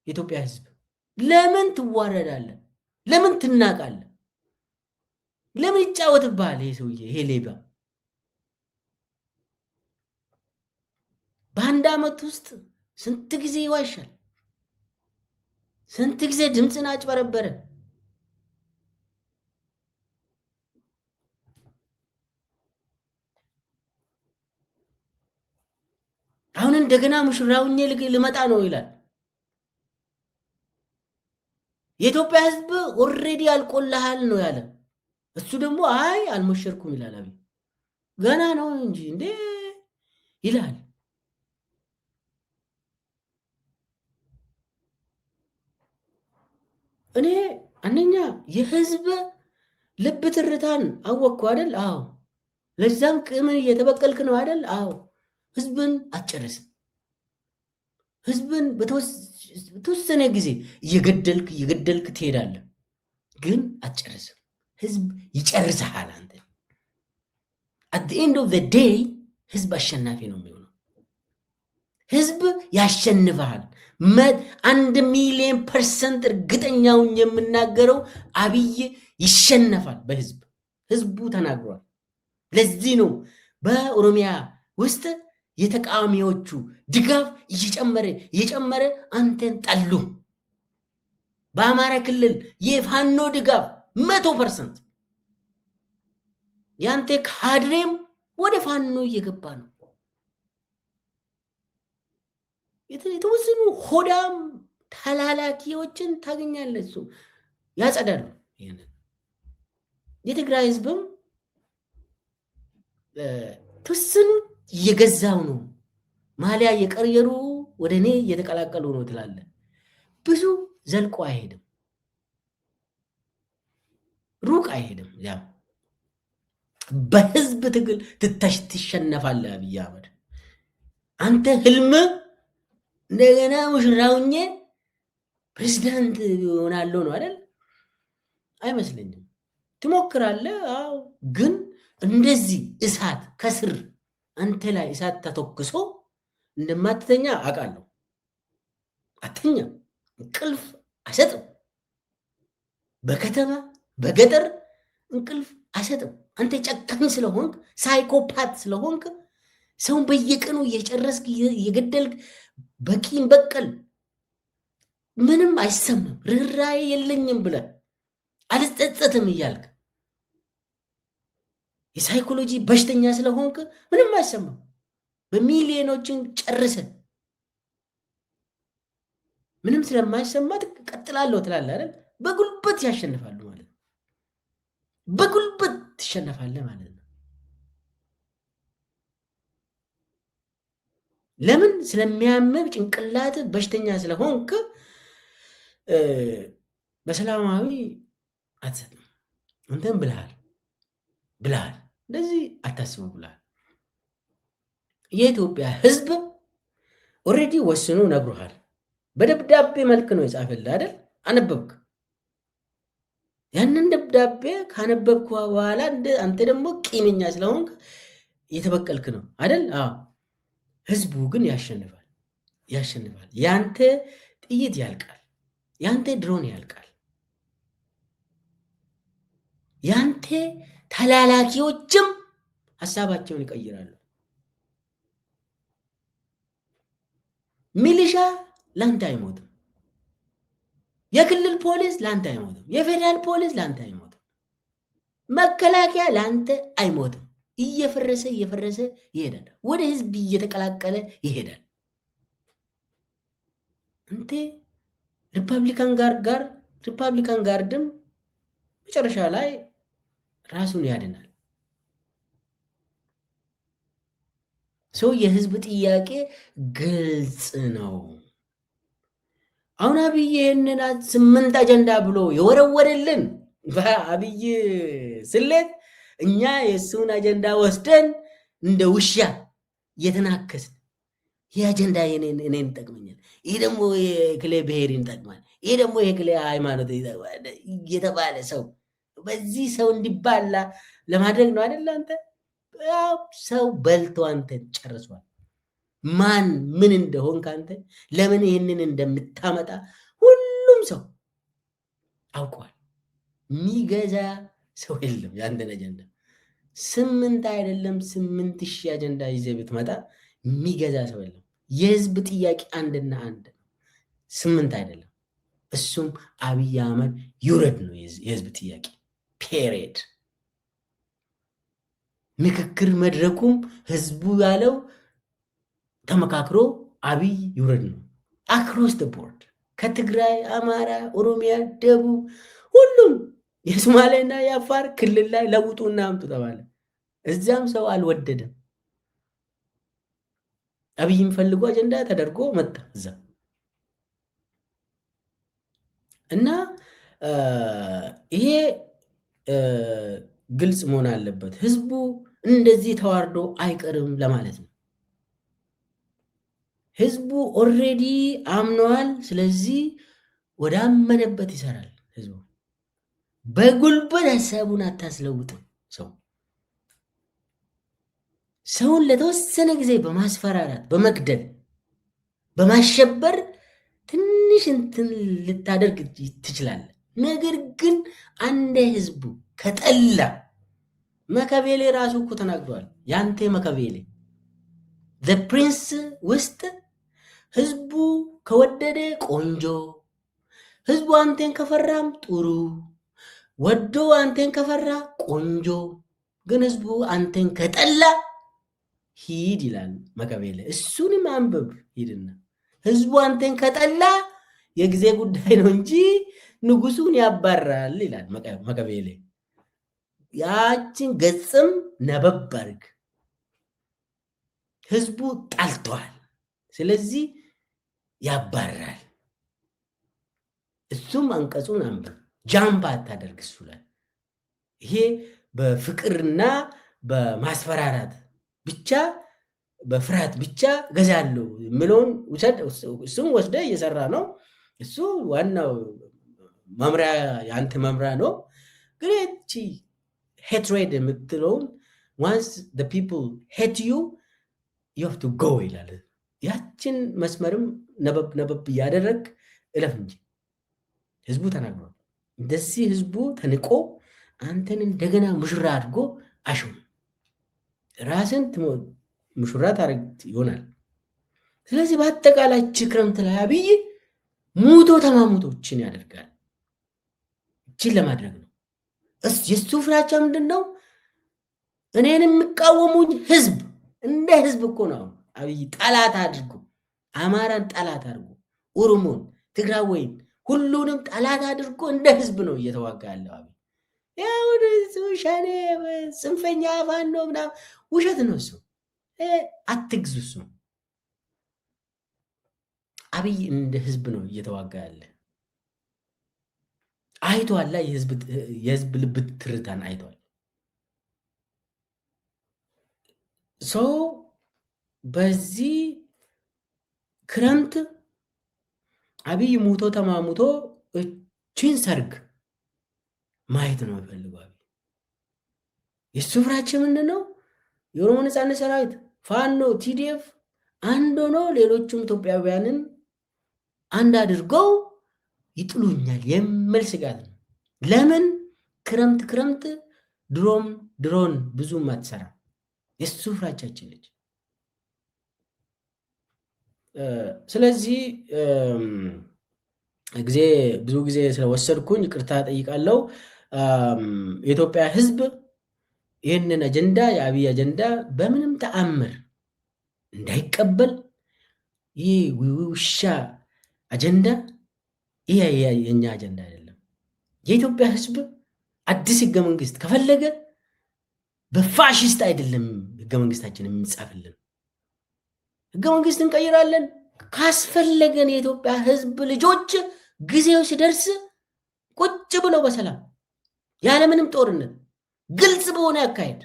የኢትዮጵያ ህዝብ ለምን ትዋረዳለህ? ለምን ትናቃለህ? ለምን ይጫወትብሃል? ይሄ ሰውዬ፣ ይሄ ሌባ በአንድ ዓመት ውስጥ ስንት ጊዜ ይዋሻል? ስንት ጊዜ ድምፅን አጭበረበረ? አሁን እንደገና ሙሽራውኜ ልመጣ ነው ይላል። የኢትዮጵያ ህዝብ ኦልሬዲ አልቆልሃል ነው ያለ። እሱ ደግሞ አይ አልሞሸርኩም ይላል። አብይ ገና ነው እንጂ እንዴ ይላል። እኔ አንደኛ የህዝብ ልብ ትርታን አወቅኩ አይደል? አዎ። ለዛም ቅምን እየተበቀልክ ነው አይደል? አዎ። ህዝብን አትጨርስም። ህዝብን በተወሰነ ጊዜ እየገደልክ ትሄዳለህ፣ ግን አትጨርስም። ህዝብ ይጨርስሃል አንተ። አት ዘ ኤንድ ኦፍ ዘ ዴይ ህዝብ አሸናፊ ነው የሚሆነው። ህዝብ ያሸንፈሃል። 1,000,000% እርግጠኛውን የምናገረው አብይ ይሸነፋል በህዝብ። ህዝቡ ተናግሯል። ለዚህ ነው በኦሮሚያ ውስጥ የተቃዋሚዎቹ ድጋፍ እየጨመረ አንተን ጠሉ። በአማራ ክልል የፋኖ ድጋፍ 100%፣ ያንተ ካድሬም ወደ ፋኖ እየገባ ነው። የተወሰኑ ሆዳም ተላላኪዎችን ታገኛለህ። እሱ ያጸዳሉ። ይሄንን የትግራይ ህዝብም ተወሰኑ እየገዛው ነው። ማሊያ እየቀየሩ ወደ እኔ እየተቀላቀሉ ነው ትላለህ። ብዙ ዘልቆ አይሄድም፣ ሩቅ አይሄድም። ያ በህዝብ ትግል ትሸነፋለህ። አብይ አህመድ አንተ ህልም እንደገና ሙሽራውኜ ፕሬዚዳንት ይሆናለሁ ነው አይደል? አይመስለኝም። ትሞክራለህ፣ አዎ። ግን እንደዚህ እሳት ከስር አንተ ላይ እሳት ተተኩሶ እንደማትተኛ አውቃለሁ። አተኛ፣ እንቅልፍ አይሰጥም። በከተማ በገጠር እንቅልፍ አይሰጥም። አንተ ጨካኝ ስለሆንክ፣ ሳይኮፓት ስለሆንክ፣ ሰውን በየቀኑ እየጨረስክ እየገደልክ በቂም በቀል ምንም አይሰማም፣ ርኅራኄ የለኝም ብለህ አልጸጸትም እያልክ የሳይኮሎጂ በሽተኛ ስለሆንክ ምንም አይሰማም። በሚሊዮኖችን ጨርሰ ምንም ስለማይሰማ ቀጥላለሁ ትላለህ አይደል? በጉልበት ያሸንፋሉ ማለት ነው። በጉልበት ትሸነፋለህ ማለት ነው። ለምን? ስለሚያምብ ጭንቅላት በሽተኛ ስለሆንክ በሰላማዊ አትሰጥም። እንትን ብልሃል እንደዚህ አታስቡ ብልሃል። የኢትዮጵያ ህዝብ ኦልሬዲ ወስኖ ነግሮሃል። በደብዳቤ መልክ ነው የጻፈልህ አይደል? አነበብክ። ያንን ደብዳቤ ካነበብክ በኋላ አንተ ደግሞ ቂመኛ ስለሆንክ እየተበቀልክ ነው አይደል? አዎ። ህዝቡ ግን ያሸንፋል። ያንተ ጥይት ያልቃል፣ ያንተ ድሮን ያልቃል፣ ያንተ ተላላኪዎችም ሀሳባቸውን ይቀይራሉ። ሚሊሻ ላንተ አይሞትም። የክልል ፖሊስ ላንተ አይሞትም። የፌዴራል ፖሊስ ላንተ አይሞትም። መከላከያ ላንተ አይሞትም። እየፈረሰ ይሄዳል። ወደ ህዝብ እየተቀላቀለ ይሄዳል። እንቴ ሪፐብሊካን ጋርድም መጨረሻ ላይ ራሱን ያድናል። ሰው የህዝብ ጥያቄ ግልጽ ነው። አሁን አብይ ይህንን 8 አጀንዳ ብሎ የወረወረልን በአብይ ስሌት እኛ የእሱን አጀንዳ ወስደን እንደ ውሻ እየተናከስን ይህ አጀንዳ እኔን ይጠቅመኛል፣ ይህ ደግሞ የክሌ ብሔርን ይጠቅማል፣ ይህ ደግሞ የክሌ ሃይማኖት ይጠቅማል የተባለ ሰው በዚህ ሰው እንዲባላ ለማድረግ ነው አይደለ? አንተ ሰው በልቶ አንተን ጨርሷል። ማን ምን እንደሆን ከአንተ ለምን ይህንን እንደምታመጣ ሁሉም ሰው አውቋል። የሚገዛ ሰው የለም። የአንተን አጀንዳ 8 አይደለም 8,000 አጀንዳ ይዘህ ብትመጣ የሚገዛ ሰው የለም። የህዝብ ጥያቄ አንድና አንድ 8 አይደለም። እሱም አብይ አህመድ ይውረድ ነው የህዝብ ጥያቄ ፔሬድ። ምክክር መድረኩም ህዝቡ ያለው ተመካክሮ አብይ ይውረድ ነው። አክሮስ ደ ቦርድ ከትግራይ፣ አማራ፣ ኦሮሚያ፣ ደቡብ ሁሉም የሶማሌና የአፋር ክልል ላይ ለውጡና አምጡ ተባለ። እዛም ሰው አልወደደም። አብይ የሚፈልጉ አጀንዳ ተደርጎ መጣ እዛ እና ይሄ ግልጽ መሆን አለበት። ህዝቡ እንደዚህ ተዋርዶ አይቀርም ለማለት ነው። ህዝቡ ኦልሬዲ አምነዋል። ስለዚህ ወደ አመነበት ይሰራል። ህዝቡ በጉልበት ሀሳቡን አታስለውጥም። ሰውን ለተወሰነ ጊዜ በማስፈራራት በመግደል በማሸበር ትንሽ እንትን ልታደርግ ትችላለህ። ነገር ግን አንደ ህዝቡ ከጠላ መከቤሌ ራሱ እኮ ተናግሯል። ያንተ መከቤሌ ዘ ፕሪንስ ውስጥ ህዝቡ ከወደደ ቆንጆ፣ ህዝቡ አንተን ከፈራም ጥሩ፣ ወዶ አንተን ከፈራ ቆንጆ፣ ግን ህዝቡ አንተን ከጠላ ሂድ ይላል መከቤሌ። እሱንም አንብብ ሂድና፣ ህዝቡ አንተን ከጠላ የጊዜ ጉዳይ ነው እንጂ ንጉሱን ያባራል ይላል መከቤሌ። ያችን ገጽም ነበብ አድርግ። ህዝቡ ጠልቷል፣ ስለዚህ ያባራል። እሱም አንቀጹን አንብብ፣ ጃምፕ አታደርግ እሱ ላይ። ይሄ በፍቅርና በማስፈራራት ብቻ በፍርሃት ብቻ ገዛለሁ የምለውን ውሰድ። እሱም ወስደ እየሰራ ነው። እሱ ዋናው መምሪያ የአንተ መምሪያ ነው። ግን እቺ ሄትሬድ የምትለውን ዋንስ the people hate you you have to go ይላል። ያችን መስመርም ነበብ እያደረግ እለፍ እንጂ ህዝቡ ተናግሯል። እንደዚህ ህዝቡ ተንቆ አንተን እንደገና ሙሽራ አድርጎ አሹም ራስን ሙሽራ ታረግ ይሆናል። ስለዚህ በአጠቃላይ ክረምት ላይ አብይ ሙቶ ተማሙቶችን ያደርጋል። እችን ለማድረግ ነው። የሱ ፍራቻ ምንድን ነው? እኔን የሚቃወሙኝ ህዝብ እንደ ህዝብ እኮ ነው አብይ ጠላት አድርጎ አማራን ጠላት አድርጎ ኦሮሞን፣ ትግራዊን ሁሉንም ጠላት አድርጎ እንደ ህዝብ ነው እየተዋጋ ያለው አብይ። ያው ሸኔ ጽንፈኛ ፋኖ ምናምን ውሸት ነው እሱ። አትግዙ። እሱ አብይ እንደ ህዝብ ነው እየተዋጋ ያለ። አይቷል ላይ የህዝብ ልብ ትርታን አይቷል። ሰው በዚህ ክረምት አብይ ሙቶ ተማሙቶ እችን ሰርግ ማየት ነው የሚፈልገው። የሱ ፍራቻ ምንድን ነው? የኦሮሞ ነፃነት ሰራዊት፣ ፋኖ፣ ቲዲኤፍ አንድ ሆኖ ሌሎቹም ኢትዮጵያውያንን አንድ አድርገው ይጥሉኛል የሚል ስጋት ነው። ለምን ክረምት ድሮን ብዙም አትሰራ የሱ ፍራቻችን ነች። ስለዚህ ብዙ ጊዜ ስለወሰድኩኝ ይቅርታ ጠይቃለሁ። የኢትዮጵያ ሕዝብ ይህንን አጀንዳ የአብይ አጀንዳ በምንም ተአምር እንዳይቀበል ይህ ውሻ አጀንዳ ይሄ የኛ አጀንዳ አይደለም። የኢትዮጵያ ሕዝብ አዲስ ህገ መንግስት ከፈለገ በፋሽስት አይደለም ህገ መንግስታችን የሚጻፍልን። ህገ መንግስት እንቀይራለን ካስፈለገን የኢትዮጵያ ሕዝብ ልጆች ጊዜው ሲደርስ ቁጭ ብለው በሰላም ያለምንም ጦርነት ግልጽ በሆነ አካሄድ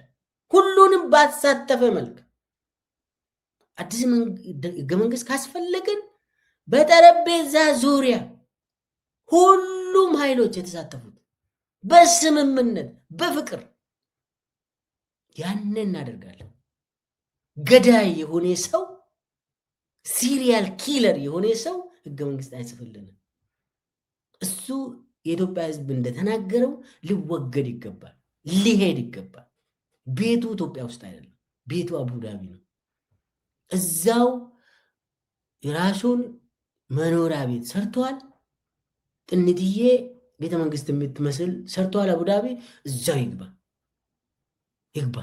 ሁሉንም ባሳተፈ መልክ አዲስ ህገ መንግስት ካስፈለገን በጠረጴዛ ዙሪያ ሁሉም ኃይሎች የተሳተፉት በስምምነት በፍቅር ያንን እናደርጋለን። ገዳይ የሆነ ሰው ሲሪያል ኪለር የሆነ ሰው ህገ መንግስት አይጽፍልንም። እሱ የኢትዮጵያ ህዝብ እንደተናገረው ሊወገድ ይገባል፣ ሊሄድ ይገባል። ቤቱ ኢትዮጵያ ውስጥ አይደለም፣ ቤቱ አቡዳቢ ነው። እዛው የራሱን መኖሪያ ቤት ሰርቷል። ጥንትዬ ቤተ መንግስት የምትመስል ሰርቷል አቡዳቢ። እዛው ይግባ።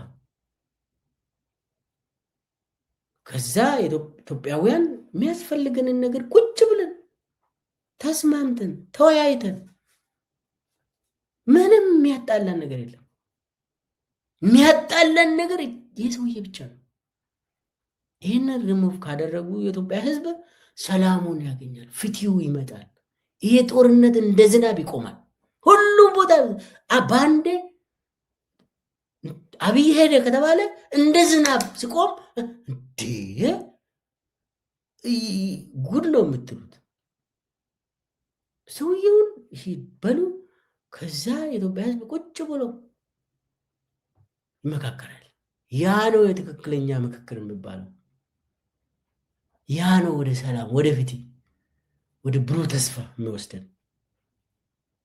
ከዛ ኢትዮጵያውያን የሚያስፈልገንን ነገር ቁጭ ብለን ተስማምተን ተወያይተን ምንም የሚያጣላን ነገር የለም። የሚያጣላን ነገር ይህ ሰውዬ ብቻ ነው። ይህንን ሪሙቭ ካደረጉ የኢትዮጵያ ህዝብ ሰላሙን ያገኛል፣ ፍትው ይመጣል። ይሄ ጦርነት እንደ ዝናብ ይቆማል። ሁሉም ቦታ በአንዴ አብይ ሄደ ከተባለ እንደ ዝናብ ሲቆም እንዴ ጉድ ነው የምትሉት። ሰውየውን በሉ። ከዛ የኢትዮጵያ ህዝብ ቁጭ ብሎ ይመካከራል። ያ ነው የትክክለኛ ምክክር የሚባለው። ያ ነው ወደ ሰላም፣ ወደ ፍትህ፣ ወደ ብሩህ ተስፋ የሚወስደን።